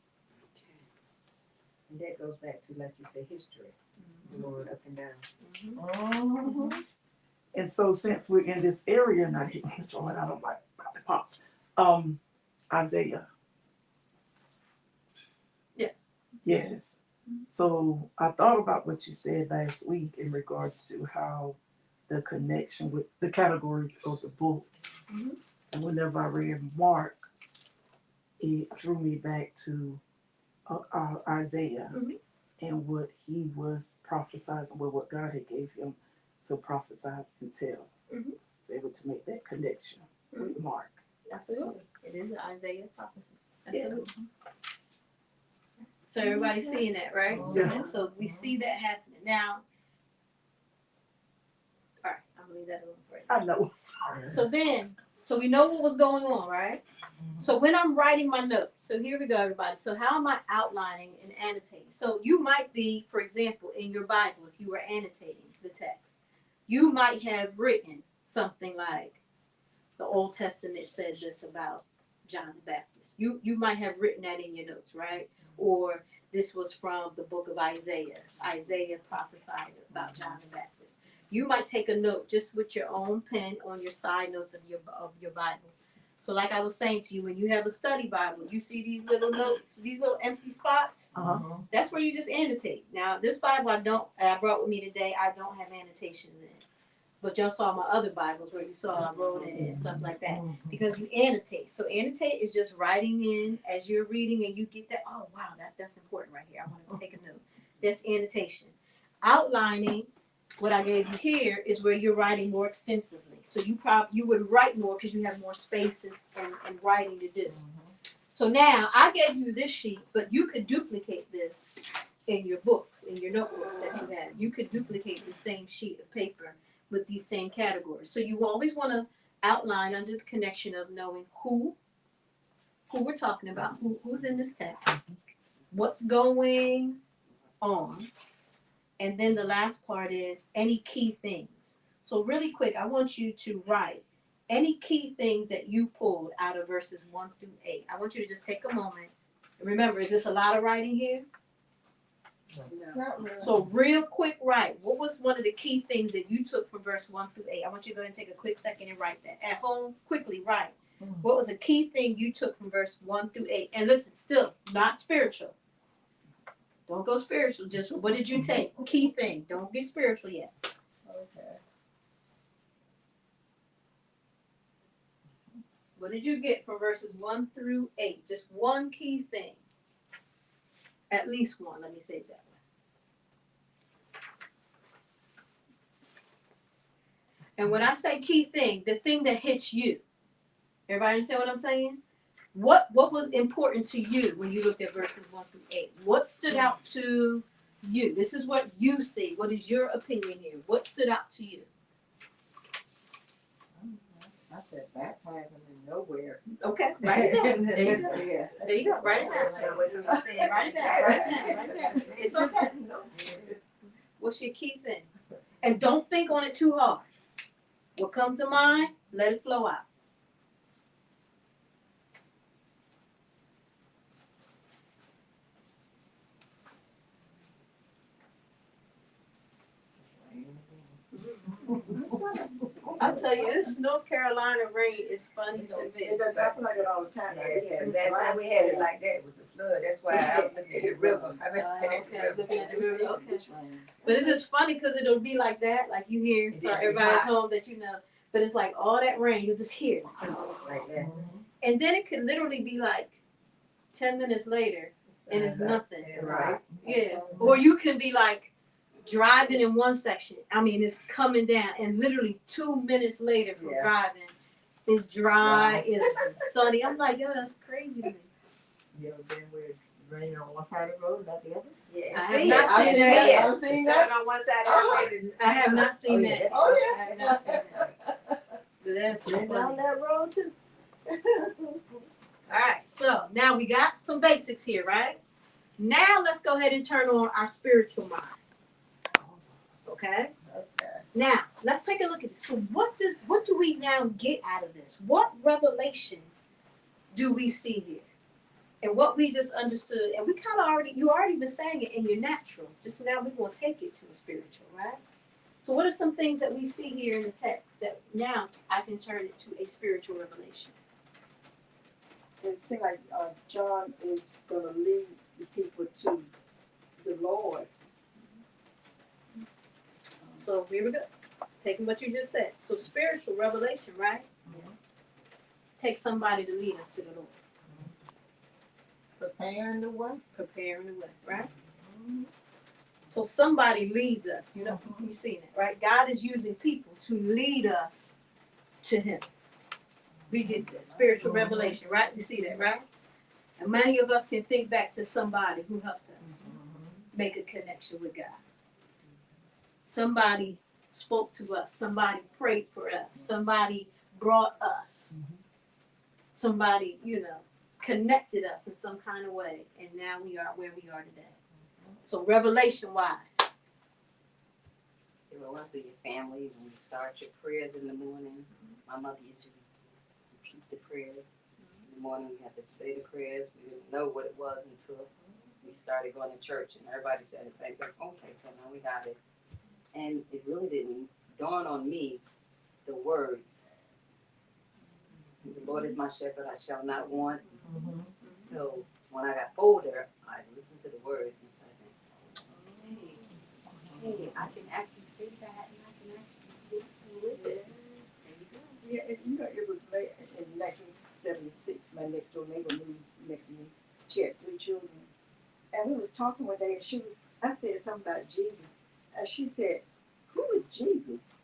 Speaker 3: And that goes back to, like you say, history. Going up and down.
Speaker 5: Mm-hmm.
Speaker 2: And so since we're in this area, and I didn't enjoy it, I don't like the pop. Isaiah.
Speaker 1: Yes.
Speaker 2: Yes. So I thought about what you said last week in regards to how the connection with the categories of the books.
Speaker 1: Mhm.
Speaker 2: And whenever I read Mark, it drew me back to Isaiah
Speaker 1: Mhm.
Speaker 2: and what he was prophesying, what God had gave him to prophesy and tell.
Speaker 1: Mhm.
Speaker 2: He's able to make that connection with Mark.
Speaker 1: Absolutely. It is an Isaiah prophecy. Absolutely. So everybody's seeing that, right?
Speaker 2: Yeah.
Speaker 1: So we see that happening. Now, all right, I'm gonna leave that alone for you.
Speaker 2: I know.
Speaker 1: So we know what was going on, right? So when I'm writing my notes, so here we go, everybody. So how am I outlining and annotating? So you might be, for example, in your Bible, if you were annotating the text, you might have written something like, the Old Testament said this about John the Baptist. You might have written that in your notes, right? Or this was from the book of Isaiah. Isaiah prophesied about John the Baptist. You might take a note just with your own pen on your side notes of your Bible. So like I was saying to you, when you have a study Bible, you see these little notes, these little empty spots.
Speaker 2: Uh-huh.
Speaker 1: That's where you just annotate. Now this Bible I brought with me today, I don't have annotations in it. But y'all saw my other Bibles where you saw I wrote it and stuff like that. Because you annotate. So annotate is just writing in as you're reading and you get that, oh wow, that's important right here. I want to take a note. That's annotation. Outlining What I gave you here is where you're writing more extensively. So you would write more because you have more spaces and writing to do. So now I gave you this sheet, but you could duplicate this in your books, in your notebooks that you have. You could duplicate the same sheet of paper with these same categories. So you always want to outline under the connection of knowing who we're talking about, who's in this text, what's going on, and then the last part is any key things. So really quick, I want you to write any key things that you pulled out of verses 1 through 8. I want you to just take a moment. Remember, is this a lot of writing here?
Speaker 5: Not really.
Speaker 1: So real quick, write. What was one of the key things that you took from verse 1 through 8? I want you to go ahead and take a quick second and write that. At home, quickly write. What was a key thing you took from verse 1 through 8? And listen, still not spiritual. Don't go spiritual. Just what did you take? Key thing. Don't get spiritual yet.
Speaker 5: Okay.
Speaker 1: What did you get from verses 1 through 8? Just one key thing. At least one. Let me say it that way. And when I say key thing, the thing that hits you. Everybody understand what I'm saying? What was important to you when you looked at verses 1 through 8? What stood out to you? This is what you see. What is your opinion here? What stood out to you?
Speaker 5: I said baptizing in nowhere.
Speaker 1: Okay, write it down. There you go.
Speaker 5: Yeah.
Speaker 1: There you go. Write it down. Write it down. Write it down. Write it down. It's okay. What's your key thing? And don't think on it too hard. What comes to mind, let it flow out. I'll tell you, this North Carolina rain is funny to me.
Speaker 2: It doesn't happen like it all the time.
Speaker 3: Yeah, the last time we had it like that was a flood. That's why I was looking at the river. I've been
Speaker 1: Okay, looking at the river. Okay. But it's just funny because it'll be like that, like you hear, so everybody's home that you know. But it's like all that rain, you just hear it.
Speaker 3: like that.
Speaker 1: And then it could literally be like 10 minutes later, and it's nothing.
Speaker 5: Right.
Speaker 1: Yeah. Or you can be like driving in one section. I mean, it's coming down, and literally 2 minutes later from
Speaker 5: Yeah.
Speaker 1: driving, it's dry, it's sunny. I'm like, yo, that's crazy to me.
Speaker 5: You ever been with rain on one side of the road, not the other?
Speaker 3: Yeah,
Speaker 1: I have
Speaker 3: see
Speaker 1: not
Speaker 3: it.
Speaker 1: seen
Speaker 3: See
Speaker 1: that.
Speaker 3: it.
Speaker 5: I've seen
Speaker 3: The
Speaker 5: that.
Speaker 3: sun on one side of the road.
Speaker 1: I have not seen
Speaker 3: Oh, yeah,
Speaker 1: that.
Speaker 3: that's
Speaker 5: Oh,
Speaker 3: fine.
Speaker 5: yeah.
Speaker 1: I have not seen that. But that's so
Speaker 5: Been
Speaker 1: funny.
Speaker 5: down that road too.
Speaker 1: All right, so now we got some basics here, right? Now let's go ahead and turn on our spiritual mind. Okay?
Speaker 5: Okay.
Speaker 1: Now, let's take a look at this. So what do we now get out of this? What revelation do we see here? And what we just understood, and we kind of you already been saying it in your natural. Just now we're going to take it to the spiritual, right? So what are some things that we see here in the text that now I can turn it to a spiritual revelation?
Speaker 2: It seems like John is going to lead the people to the Lord.
Speaker 1: So here we go. Taking what you just said. So spiritual revelation, right?
Speaker 5: Yeah.
Speaker 1: Take somebody to lead us to the Lord.
Speaker 5: Preparing the way.
Speaker 1: Preparing the way, right? So somebody leads us. You know, you've seen it, right? God is using people to lead us to Him. We get this spiritual revelation, right? You see that, right? And many of us can think back to somebody who helped us make a connection with God. Somebody spoke to us. Somebody prayed for us. Somebody brought us. Somebody, connected us in some kind of way. And now we are where we are today. So revelation-wise.
Speaker 4: It will run through your family when you start your prayers in the morning. My mother used to repeat the prayers. In the morning we had to say the prayers. We didn't know what it was until we started going to church, and everybody said the same thing. Okay, so now we got it. And it really didn't dawn on me the words. The Lord is my shepherd, I shall not want. So when I got older, I listened to the words and started saying, hey, I can actually say that, and I can actually get with it. There you go.
Speaker 2: Yeah, it was late in 1976. My next door neighbor moved next to me. She had 3 children. And we was talking one day, and I said something about Jesus. And she said, who Jesus.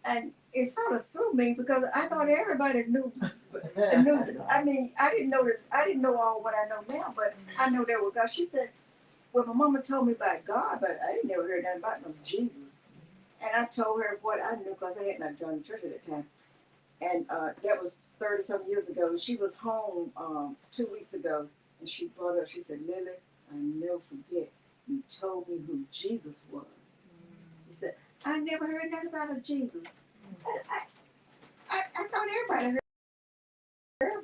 Speaker 2: And it sort of threw me because I thought everybody knew. I mean, I didn't know all what I know now, but I know there was God. She said, well, my mama told me about God, but I ain't never heard nothing about no Jesus. And I told her what I knew because I had not joined the church at that time. And that was 30-some years ago. She was home 2 weeks ago, and she brought up, she said, Lily, I never forget, you told me who Jesus was. She said, I never heard nothing about a Jesus. I thought everybody heard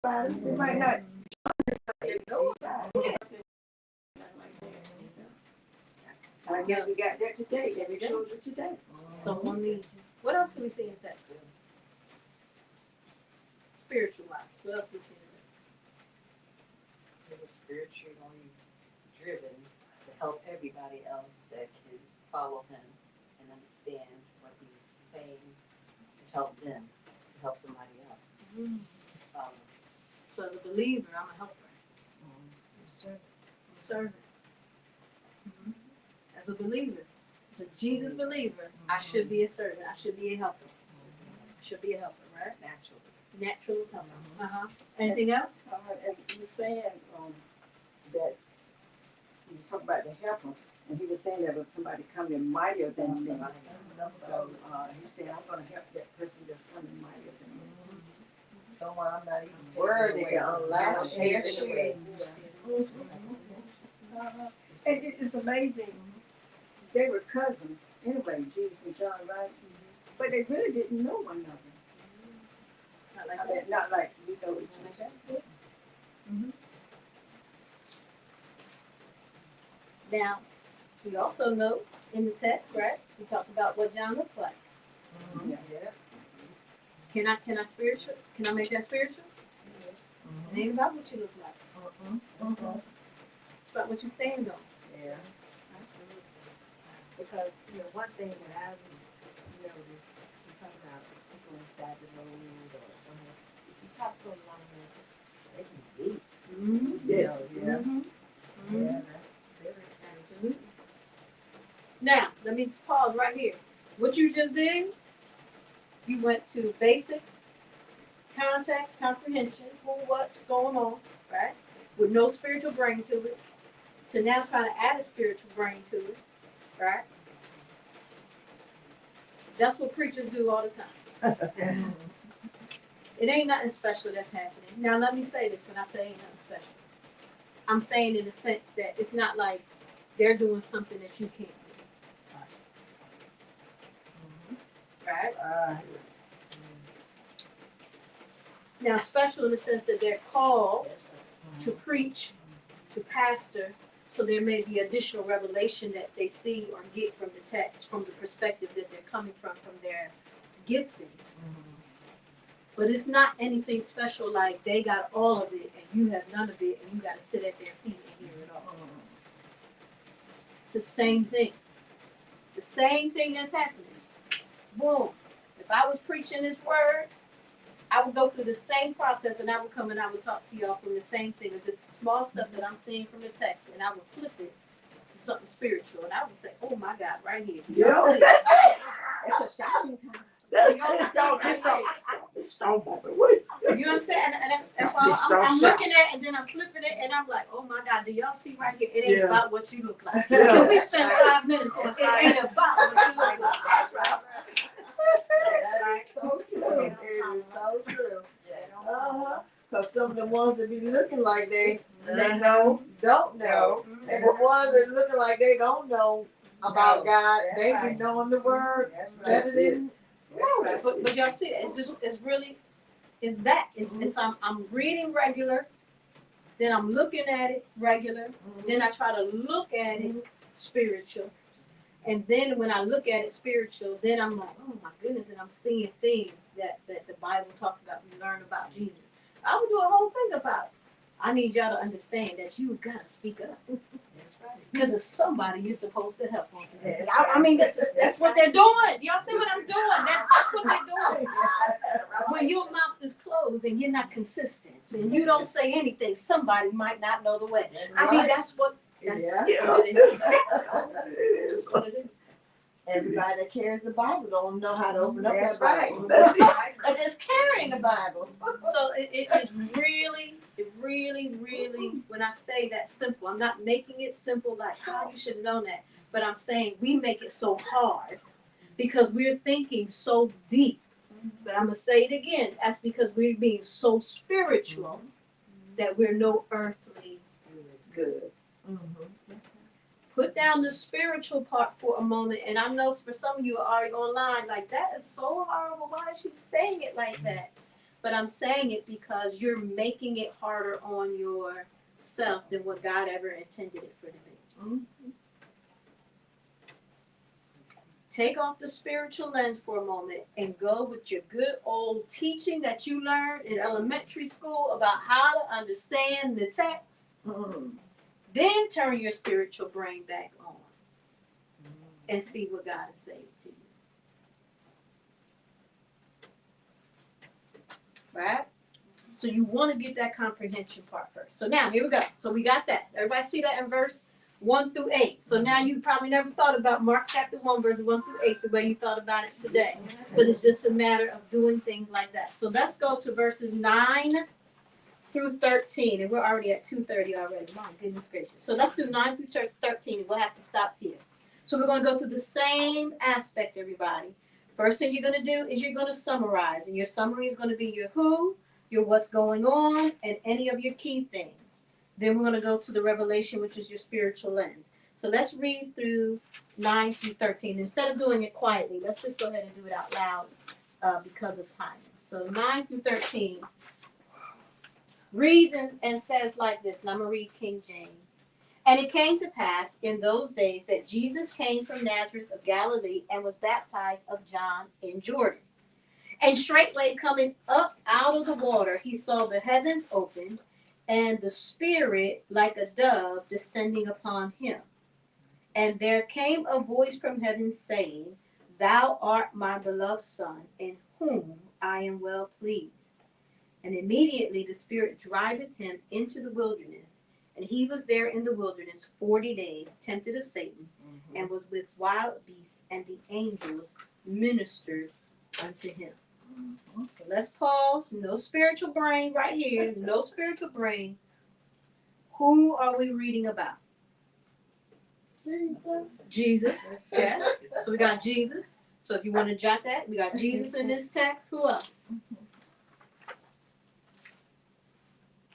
Speaker 2: about it. They might not know about it. So I guess we got that today. Every children today.
Speaker 1: Someone needs you. What else do we see in text? Spiritual wise, what else do we see in text?
Speaker 4: It was spiritually driven to help everybody else that can follow him and understand what he's saying to help them, to help somebody else. His followers.
Speaker 1: So as a believer, I'm a helper. I'm a servant. As a believer, as a Jesus believer, I should be a servant. I should be a helper. I should be a helper, right? Natural helper. Anything else?
Speaker 2: And he was saying that he was talking about the helper, and he was saying that was somebody coming mightier than me. So he said, I'm going to help that person that's coming mightier than me.
Speaker 5: Someone I'm not even worthy to unlatch.
Speaker 2: And it is amazing. They were cousins anyway, Jesus and John, right? But they really didn't know one another. Not like we know each other.
Speaker 1: Now, we also know in the text, right? We talked about what John looks like.
Speaker 2: Yeah.
Speaker 1: Can I spiritual? Can I make that spiritual? It ain't about what you look like. It's about what you stand on.
Speaker 5: Yeah.
Speaker 3: Because, one thing that I've noticed, you talk about people inside the road or someone, if you talk to a woman, they can be deep.
Speaker 2: Yes.
Speaker 5: Yeah.
Speaker 1: Absolutely. Now, let me just pause right here. What you just did, you went to basics, context, comprehension, who, what's going on, right? With no spiritual brain to it, to now trying to add a spiritual brain to it, right? That's what preachers do all the time. It ain't nothing special that's happening. Now, let me say this when I say ain't nothing special. I'm saying in the sense that it's not like they're doing something that you can't do. Right? Now, special in the sense that they're called to preach, to pastor, so there may be additional revelation that they see or get from the text, from the perspective that they're coming from their gifting. But it's not anything special like they got all of it and you have none of it and you got to sit at their feet and hear it all. It's the same thing. The same thing that's happening. Boom. If I was preaching this word, I would go through the same process and I would come and I would talk to y'all from the same thing, or just the small stuff that I'm seeing from the text, and I would flip it to something spiritual, and I would say, "Oh my God, right here."
Speaker 2: Yeah.
Speaker 5: It's a shouting time.
Speaker 2: It's stone bumping. What is
Speaker 1: You know what I'm saying? And that's all I'm looking at, and then I'm flipping it, and I'm like, "Oh my God, do y'all see right here? It ain't about what you look like."
Speaker 2: Yeah.
Speaker 1: Can we spend 5 minutes on it? Ain't about what you look like. That's right.
Speaker 5: That is so true. It is so true. Because some of the ones that be looking like they know, don't know. And the ones that looking like they don't know about God, they be knowing the word better than most.
Speaker 1: But y'all see that? I'm reading regular, then I'm looking at it regular, then I try to look at it spiritual. And then when I look at it spiritual, then I'm like, oh my goodness, and I'm seeing things that the Bible talks about. We learn about Jesus. I would do a whole thing about it. I need y'all to understand that you gotta speak up. Because it's somebody you're supposed to help on today. I mean, that's what they're doing. Y'all see what I'm doing? That's what they're doing. When your mouth is closed and you're not consistent and you don't say anything, somebody might not know the way. I mean, that's what That's
Speaker 5: Yeah.
Speaker 1: what it is.
Speaker 2: Yes.
Speaker 1: That's what it is.
Speaker 5: Everybody that carries the Bible don't know how to open up
Speaker 2: That's
Speaker 5: that Bible.
Speaker 2: right. That's it.
Speaker 5: But just carrying the Bible.
Speaker 1: So it is really, when I say that simple, I'm not making it simple like, oh, you should know that. But I'm saying we make it so hard because we're thinking so deep. But I'm going to say it again. That's because we're being so spiritual that we're no earthly good.
Speaker 5: Mm-hmm.
Speaker 1: Put down the spiritual part for a moment. And I know for some of you are already online, like, that is so horrible. Why is she saying it like that? But I'm saying it because you're making it harder on yourself than what God ever intended it for to be.
Speaker 5: Mm-hmm.
Speaker 1: Take off the spiritual lens for a moment and go with your good old teaching that you learned in elementary school about how to understand the text.
Speaker 5: Mm-hmm.
Speaker 1: Then turn your spiritual brain back on and see what God is saying to you. Right? So you want to get that comprehension part first. So now, here we go. So we got that. Everybody see that in verse 1 through 8. So now you probably never thought about Mark chapter 1, verses 1 through 8 the way you thought about it today. But it's just a matter of doing things like that. So let's go to verses 9 through 13. And we're already at 2:30 already. My goodness gracious. So let's do 9 through 13. We'll have to stop here. So we're going to go through the same aspect, everybody. First thing you're going to do is you're going to summarize. And your summary is going to be your who, your what's going on, and any of your key things. Then we're going to go to the revelation, which is your spiritual lens. So let's read through 9 through 13. Instead of doing it quietly, let's just go ahead and do it out loud because of timing. So 9 through 13 reads and says like this, and I'm going to read King James. And it came to pass in those days that Jesus came from Nazareth of Galilee and was baptized of John in Jordan. And straightway coming up out of the water, he saw the heavens opened, and the Spirit like a dove descending upon him. And there came a voice from heaven saying, Thou art my beloved Son, in whom I am well pleased. And immediately the Spirit driveth him into the wilderness, and he was there in the wilderness 40 days, tempted of Satan, and was with wild beasts, and the angels ministered unto him. So let's pause. No spiritual brain right here. No spiritual brain. Who are we reading about? Jesus. Yes. So we got Jesus. So if you want to jot that, we got Jesus in this text. Who else?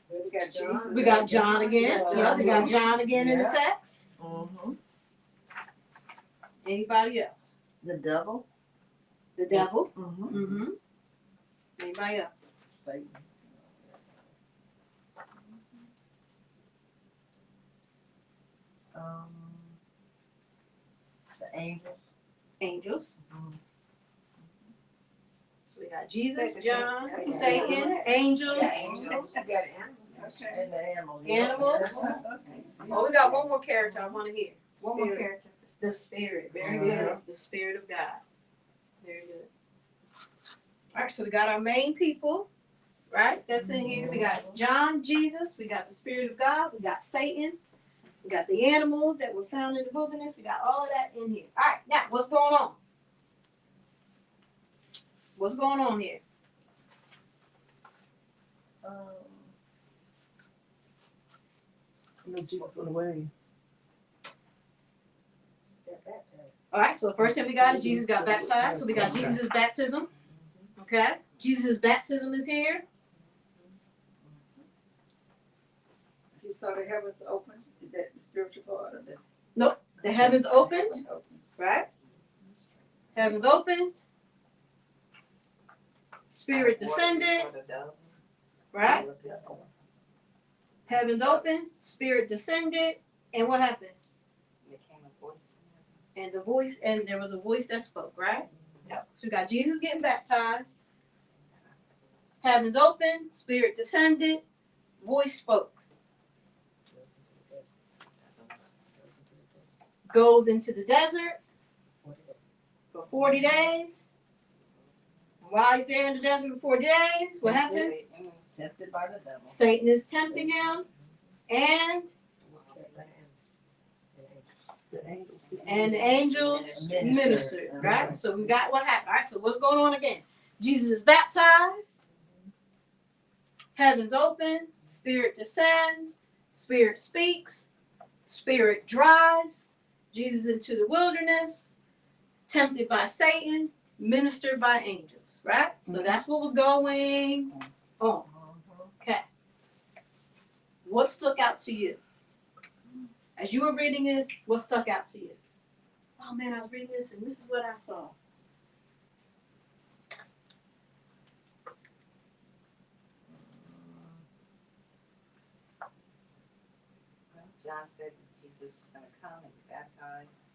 Speaker 2: We got Jesus.
Speaker 1: We got John again. Yeah, we got John again in the text.
Speaker 5: Mm-hmm.
Speaker 1: Anybody else?
Speaker 5: The devil.
Speaker 1: The devil.
Speaker 5: Mm-hmm.
Speaker 1: Mm-hmm. Anybody else?
Speaker 5: Satan. The angels.
Speaker 1: Angels.
Speaker 5: Mhm.
Speaker 1: So we got Jesus,
Speaker 2: Satan.
Speaker 1: John,
Speaker 2: Satan.
Speaker 1: Satan, angels.
Speaker 3: Angels. You got animals.
Speaker 2: Okay.
Speaker 5: And the animals.
Speaker 1: Animals. Oh, we got one more character I want to hear. One more
Speaker 2: Spirit.
Speaker 1: character. The Spirit. Very
Speaker 5: Mhm.
Speaker 1: good. The Spirit of God. Very good. All right, so we got our main people, right? That's in here. We got John, Jesus. We got the Spirit of God. We got Satan. We got the animals that were found in the wilderness. We got all of that in here. All right, now what's going on? What's going on here?
Speaker 6: Jesus on the way.
Speaker 1: All right, so the first thing we got is Jesus got baptized. So we got Jesus' baptism. Okay, Jesus' baptism is here.
Speaker 2: You saw the heavens open. Is that the spiritual part of this?
Speaker 1: The heavens opened, right? Heavens opened. Spirit descended, right? Heavens opened, Spirit descended, and what happened? And the voice, and there was a voice that spoke, right? Yep. So we got Jesus getting baptized. Heavens opened, Spirit descended, voice spoke. Goes into the desert for 40 days. While he's there in the desert for 40 days, what happens?
Speaker 5: Tempted by the devil.
Speaker 1: Satan is tempting him, and And the angels
Speaker 5: Ministered.
Speaker 1: ministered, right? So we got what happened. All right, so what's going on again? Jesus is baptized, heaven's open, Spirit descends, Spirit speaks, Spirit drives Jesus into the wilderness, tempted by Satan, ministered by angels, right? So that's what was going on. Okay. What stuck out to you? As you were reading this, what stuck out to you? Oh man, I was reading this and this is what I saw.
Speaker 4: John said Jesus was going to come and be baptized.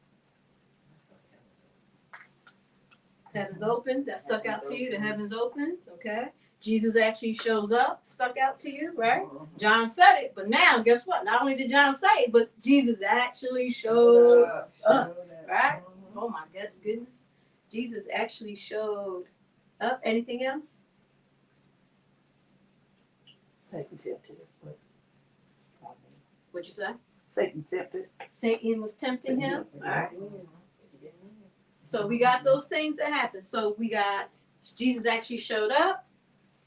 Speaker 1: Heaven's open, that stuck out to you. The heavens open, okay. Jesus actually shows up, stuck out to you, right? John said it, but now guess what? Not only did John say it, but Jesus actually showed up, right? Oh my goodness. Jesus actually showed up. Anything else?
Speaker 6: Satan tempted us, but
Speaker 1: What'd you say?
Speaker 6: Satan tempted.
Speaker 1: Satan was tempting him. All right. So we got those things that happened. So we got Jesus actually showed up.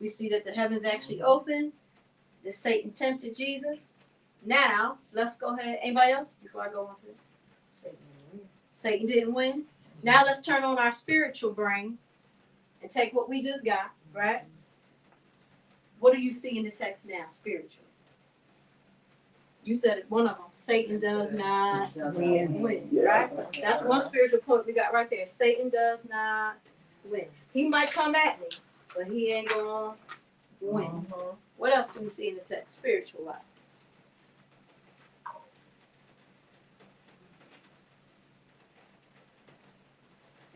Speaker 1: We see that the heavens actually opened. That Satan tempted Jesus. Now let's go ahead. Anybody else before I go on to it? Satan didn't win. Now let's turn on our spiritual brain and take what we just got, right? What do you see in the text now, spiritual? You said it, one of them. Satan does not win, right? That's one spiritual point we got right there. Satan does not win. He might come at me, but he ain't gonna win. What else do we see in the text? Spiritual life.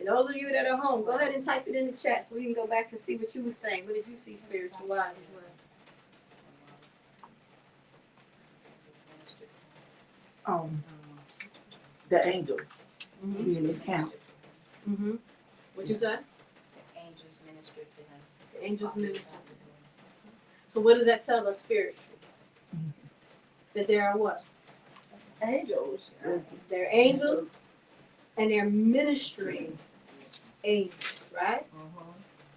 Speaker 1: And those of you that are home, go ahead and type it in the chat so we can go back and see what you were saying. What did you see spiritual life as well?
Speaker 6: The angels
Speaker 1: Mm-hmm.
Speaker 6: being encountered.
Speaker 1: Mm-hmm. What'd you say?
Speaker 4: The angels ministered to him.
Speaker 1: The angels ministered to him. So what does that tell us spiritually? That there are what?
Speaker 5: Angels.
Speaker 1: They're angels and they're ministering angels, right?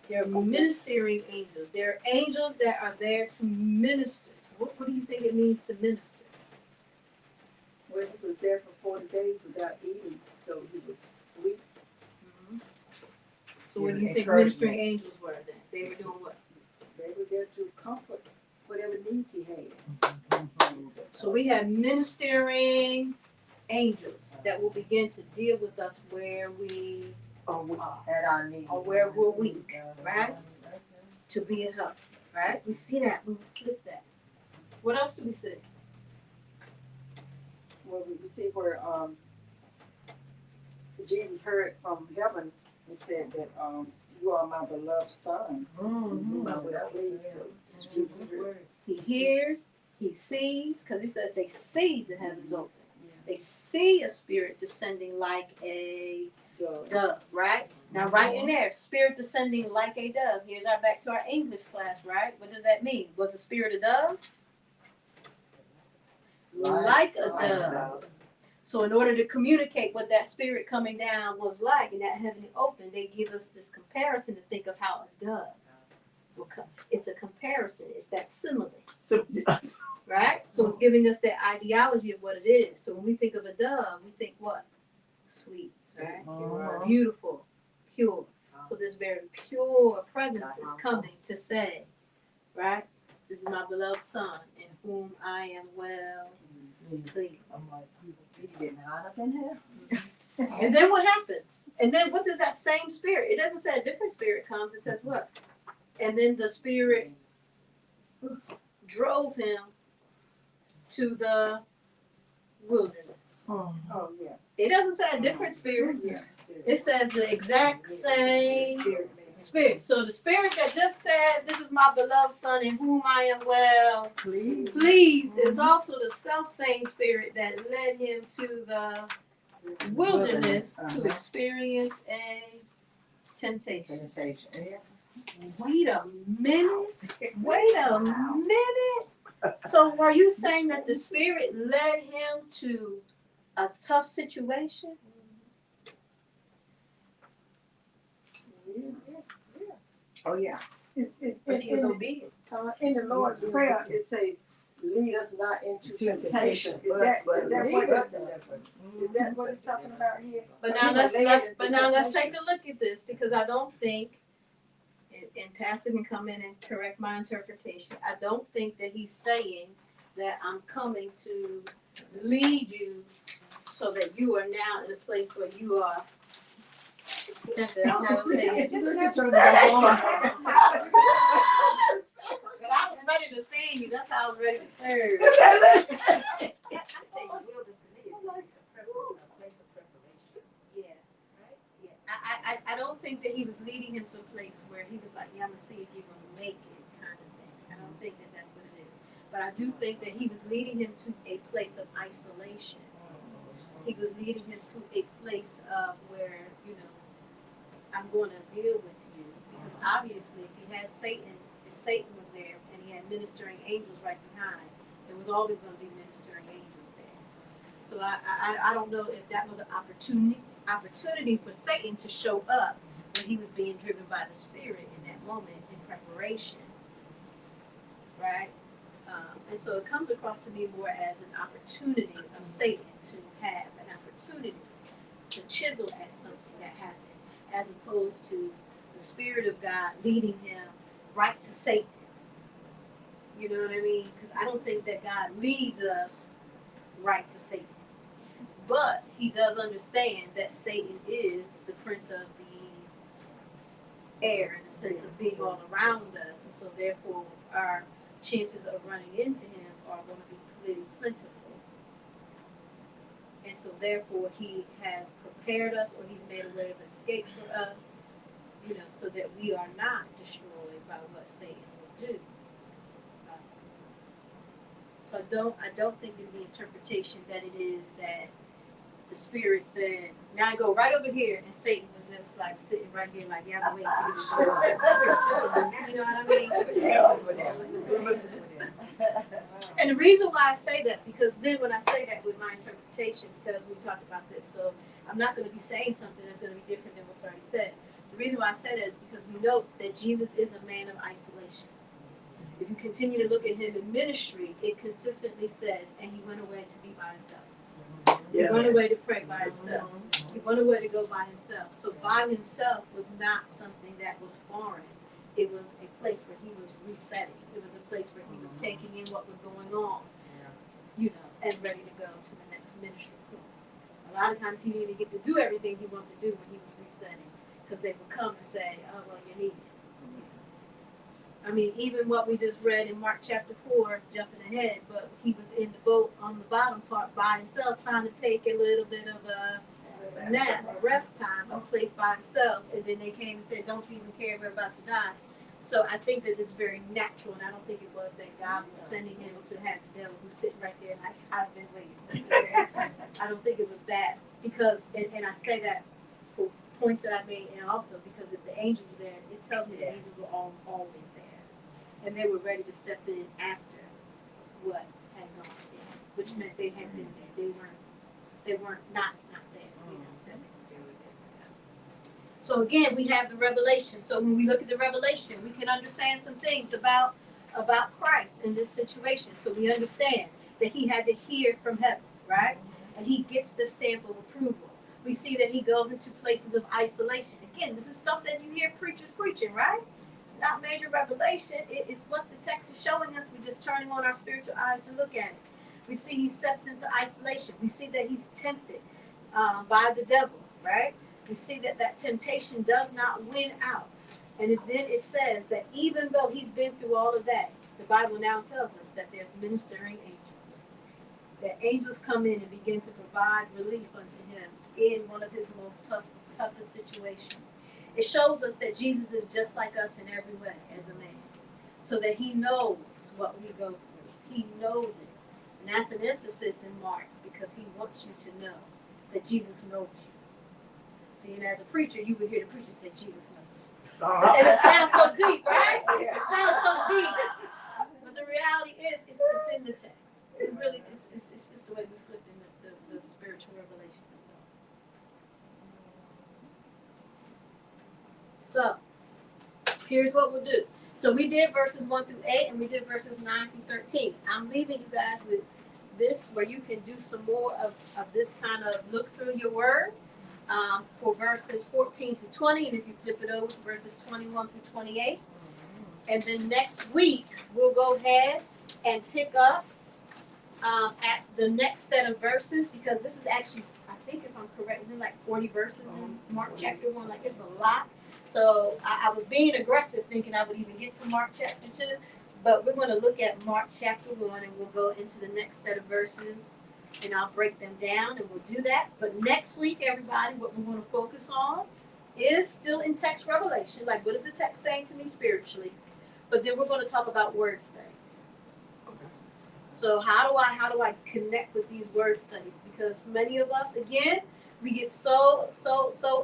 Speaker 1: They're ministering angels. They're angels that are there to minister. So what do you think it means to minister?
Speaker 2: Well, he was there for 40 days without eating, so he was weak.
Speaker 1: Mm-hmm. So what do you think
Speaker 5: Encouragement.
Speaker 1: ministering angels were then? They were doing what?
Speaker 2: They were there to comfort whatever needs he had.
Speaker 1: So we have ministering angels that will begin to deal with us where we are,
Speaker 5: At our knees.
Speaker 1: or where we're weak, right? To be a help, right? We see that when we flip that. What else do we see?
Speaker 2: Well, we see where Jesus heard from heaven and said that you are my beloved son. My beloved son. Jesus heard.
Speaker 1: He hears, he sees, because he says they see the heavens open. They see a spirit descending like a dove, right? Now, right in there, spirit descending like a dove. Here's our back to our English class, right? What does that mean? Was the spirit a dove? Like a dove. So in order to communicate what that spirit coming down was like and that heaven open, they give us this comparison to think of how a dove will come. It's a comparison. It's that simile,
Speaker 6: So,
Speaker 1: right? So it's giving us that ideology of what it is. So when we think of a dove, we think what? Sweet, right? Beautiful, pure. So this very pure presence is coming to say, right? This is my beloved son in whom I am well pleased.
Speaker 5: I'm like, you getting hot up in here?
Speaker 1: And then what happens? And then what does that same spirit? It doesn't say a different spirit comes. It says what? And then the spirit drove him to the wilderness.
Speaker 2: Oh, yeah.
Speaker 1: It doesn't say a different spirit.
Speaker 2: Yeah.
Speaker 1: It says the exact same spirit. So the spirit that just said, "This is my beloved son in whom I am well
Speaker 5: Please.
Speaker 1: pleased," is also the self same spirit that led him to the wilderness to experience a temptation. Wait a minute. Wait a minute. So are you saying that the spirit led him to a tough situation?
Speaker 2: Oh, yeah.
Speaker 1: But he was obedient.
Speaker 2: In the Lord's Prayer, it says, lead us not into temptation. Is
Speaker 5: But
Speaker 2: that
Speaker 5: lead
Speaker 2: what
Speaker 5: us
Speaker 2: is
Speaker 5: the difference.
Speaker 2: that what it's talking about here?
Speaker 1: But
Speaker 2: He
Speaker 1: now
Speaker 2: was led into
Speaker 1: let's take
Speaker 2: temptation.
Speaker 1: a look at this, because I don't think, and Pastor can come in and correct my interpretation, I don't think that he's saying that I'm coming to lead you so that you are now in a place where you are tempted. I don't know what I'm saying.
Speaker 2: Look at your back.
Speaker 1: But I was ready to feed you. That's how I was ready to serve.
Speaker 3: I think wilderness to me is like a place of preparation,
Speaker 1: Yeah.
Speaker 3: right?
Speaker 1: Yeah. I don't think that he was leading him to a place where he was like, yeah, I'm gonna see if you're gonna make it, kind of thing. I don't think that that's what it is. But I do think that he was leading him to a place of isolation. He was leading him to a place of where, I'm going to deal with you. Because obviously, if he had Satan, if Satan was there and he had ministering angels right behind, there was always going to be ministering angels there. So I don't know if that was an opportunity for Satan to show up when he was being driven by the Spirit in that moment in preparation, right? And so it comes across to me more as an opportunity of Satan to have an opportunity to chisel at something that happened, as opposed to the Spirit of God leading him right to Satan. You know what I mean? Because I don't think that God leads us right to Satan. But he does understand that Satan is the prince of the air, in the sense of being all around us. And so therefore our chances of running into him are going to be pretty plentiful. And so therefore he has prepared us, or he's made a way of escape for us, so that we are not destroyed by what Satan will do. So I don't think in the interpretation that it is that the Spirit said, now I go right over here, and Satan was just like sitting right here like, yeah, I'm waiting for you to show up. You know what I mean? And the reason why I say that, because then when I say that with my interpretation, because we talked about this, so I'm not going to be saying something that's going to be different than what's already said. The reason why I say that is because we know that Jesus is a man of isolation. If you continue to look at him in ministry, it consistently says, and he went away to be by himself. He went away to pray by himself. He went away to go by himself. So by himself was not something that was foreign. It was a place where he was resetting. It was a place where he was taking in what was going on, and ready to go to the next ministry point. A lot of times he didn't get to do everything he wanted to do when he was resetting, because they would come and say, oh, well, you're needed. I mean, even what we just read in Mark chapter 4, jumping ahead, but he was in the boat on the bottom part by himself, trying to take a little bit of a nap, a rest time, a place by himself, and then they came and said, don't you even care, we're about to die. So I think that it's very natural, and I don't think it was that God was sending him to have the devil who's sitting right there like, I've been waiting. I don't think it was that, because, and I say that for points that I made, and also because if the angels were there, it tells me the angels were always there. And they were ready to step in after what had gone in, which meant they had been there. They weren't not there. That makes sense. So again, we have the revelation. So when we look at the revelation, we can understand some things about Christ in this situation. So we understand that he had to hear from heaven, right? And he gets the stamp of approval. We see that he goes into places of isolation. Again, this is stuff that you hear preachers preaching, right? It's not major revelation. It is what the text is showing us. We're just turning on our spiritual eyes to look at it. We see he steps into isolation. We see that he's tempted by the devil, right? We see that temptation does not win out. And then it says that even though he's been through all of that, the Bible now tells us that there's ministering angels. That angels come in and begin to provide relief unto him in one of his most toughest situations. It shows us that Jesus is just like us in every way as a man, so that he knows what we go through. He knows it. And that's an emphasis in Mark, because he wants you to know that Jesus knows you. See, and as a preacher, you would hear the preacher say, Jesus knows you. And it sounds so deep, right? It sounds so deep. But the reality is, it's in the text. It really, it's just the way we flipped in the spiritual revelation. So, here's what we'll do. So we did verses 1 through 8, and we did verses 9 through 13. I'm leaving you guys with this, where you can do some more of this kind of look through your word for verses 14 through 20, and if you flip it over to verses 21 through 28. And then next week, we'll go ahead and pick up at the next set of verses, because this is actually, I think if I'm correct, it's like 40 verses in Mark chapter 1. Like, it's a lot. So I was being aggressive, thinking I would even get to Mark chapter 2. But we're going to look at Mark chapter 1, and we'll go into the next set of verses, and I'll break them down, and we'll do that. But next week, everybody, what we're going to focus on is still in text revelation. Like, what is the text saying to me spiritually? But then we're going to talk about word studies. So how do I connect with these word studies? Because many of us, again, we get so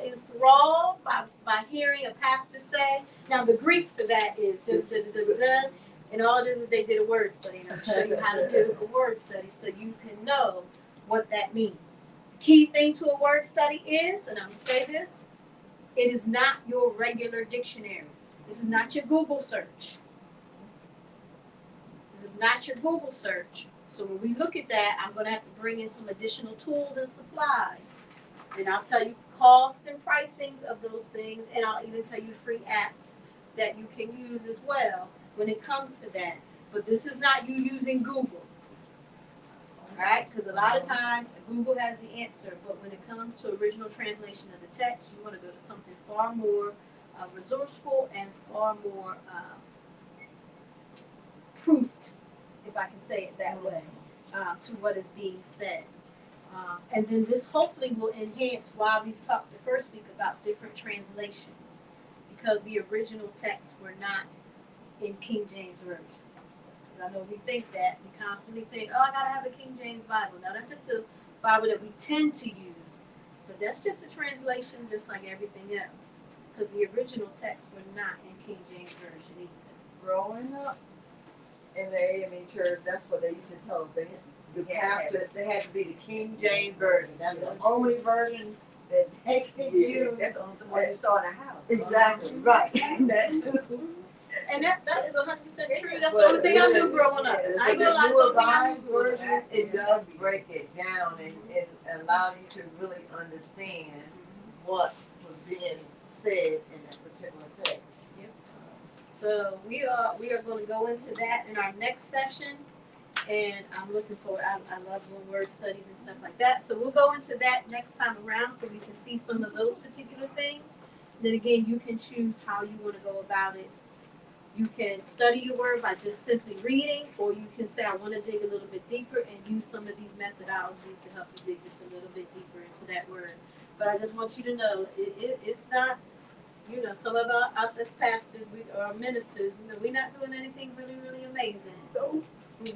Speaker 1: enthralled by hearing a pastor say. Now the Greek for that is da, and all it is they did a word study, and I'm going to show you how to do a word study so you can know what that means. The key thing to a word study is, and I'm going to say this, it is not your regular dictionary. This is not your Google search. This is not your Google search. So when we look at that, I'm going to have to bring in some additional tools and supplies. And I'll tell you cost and pricings of those things, and I'll even tell you free apps that you can use as well when it comes to that. But this is not you using Google. All right? Because a lot of times Google has the answer, but when it comes to original translation of the text, you want to go to something far more resourceful and far more proofed, if I can say it that way, to what is being said. And then this hopefully will enhance why we've talked the first week about different translations, because the original texts were not in King James Version. I know we think that, we constantly think, oh, I gotta have a King James Bible. Now that's just the Bible that we tend to use, but that's just a translation just like everything else, because the original texts were not in King James Version either.
Speaker 5: Growing up in the AME church, that's what they used to tell us. The pastor, they had to be the King James Version. That's the only version that they could use.
Speaker 3: That's the only one you saw in the house.
Speaker 5: Exactly, right. That's
Speaker 1: And that is 100% true. That's the only thing I knew growing up. I ain't gonna lie, that's the only thing I knew growing up.
Speaker 5: version, it does break it down and allow you to really understand what was being said in that particular text.
Speaker 1: So we are going to go into that in our next session, and I'm looking forward. I love doing word studies and stuff like that. So we'll go into that next time around, so we can see some of those particular things. Then again, you can choose how you want to go about it. You can study your word by just simply reading, or you can say, I want to dig a little bit deeper and use some of these methodologies to help you dig just a little bit deeper into that word. But I just want you to know, it's not, some of us as pastors, we are ministers, we're not doing anything really, really amazing. We're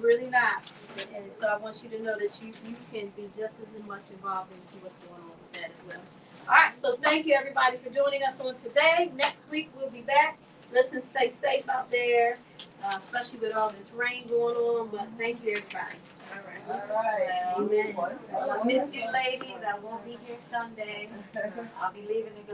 Speaker 1: really not. And so I want you to know that you can be just as much involved into what's going on with that as well. All right, so thank you everybody for joining us on today. Next week we'll be back. Listen, stay safe out there, especially with all this rain going on. But thank you, everybody.
Speaker 5: All right.
Speaker 1: Amen.
Speaker 3: I miss you ladies. I won't be here Sunday. I'll be leaving to go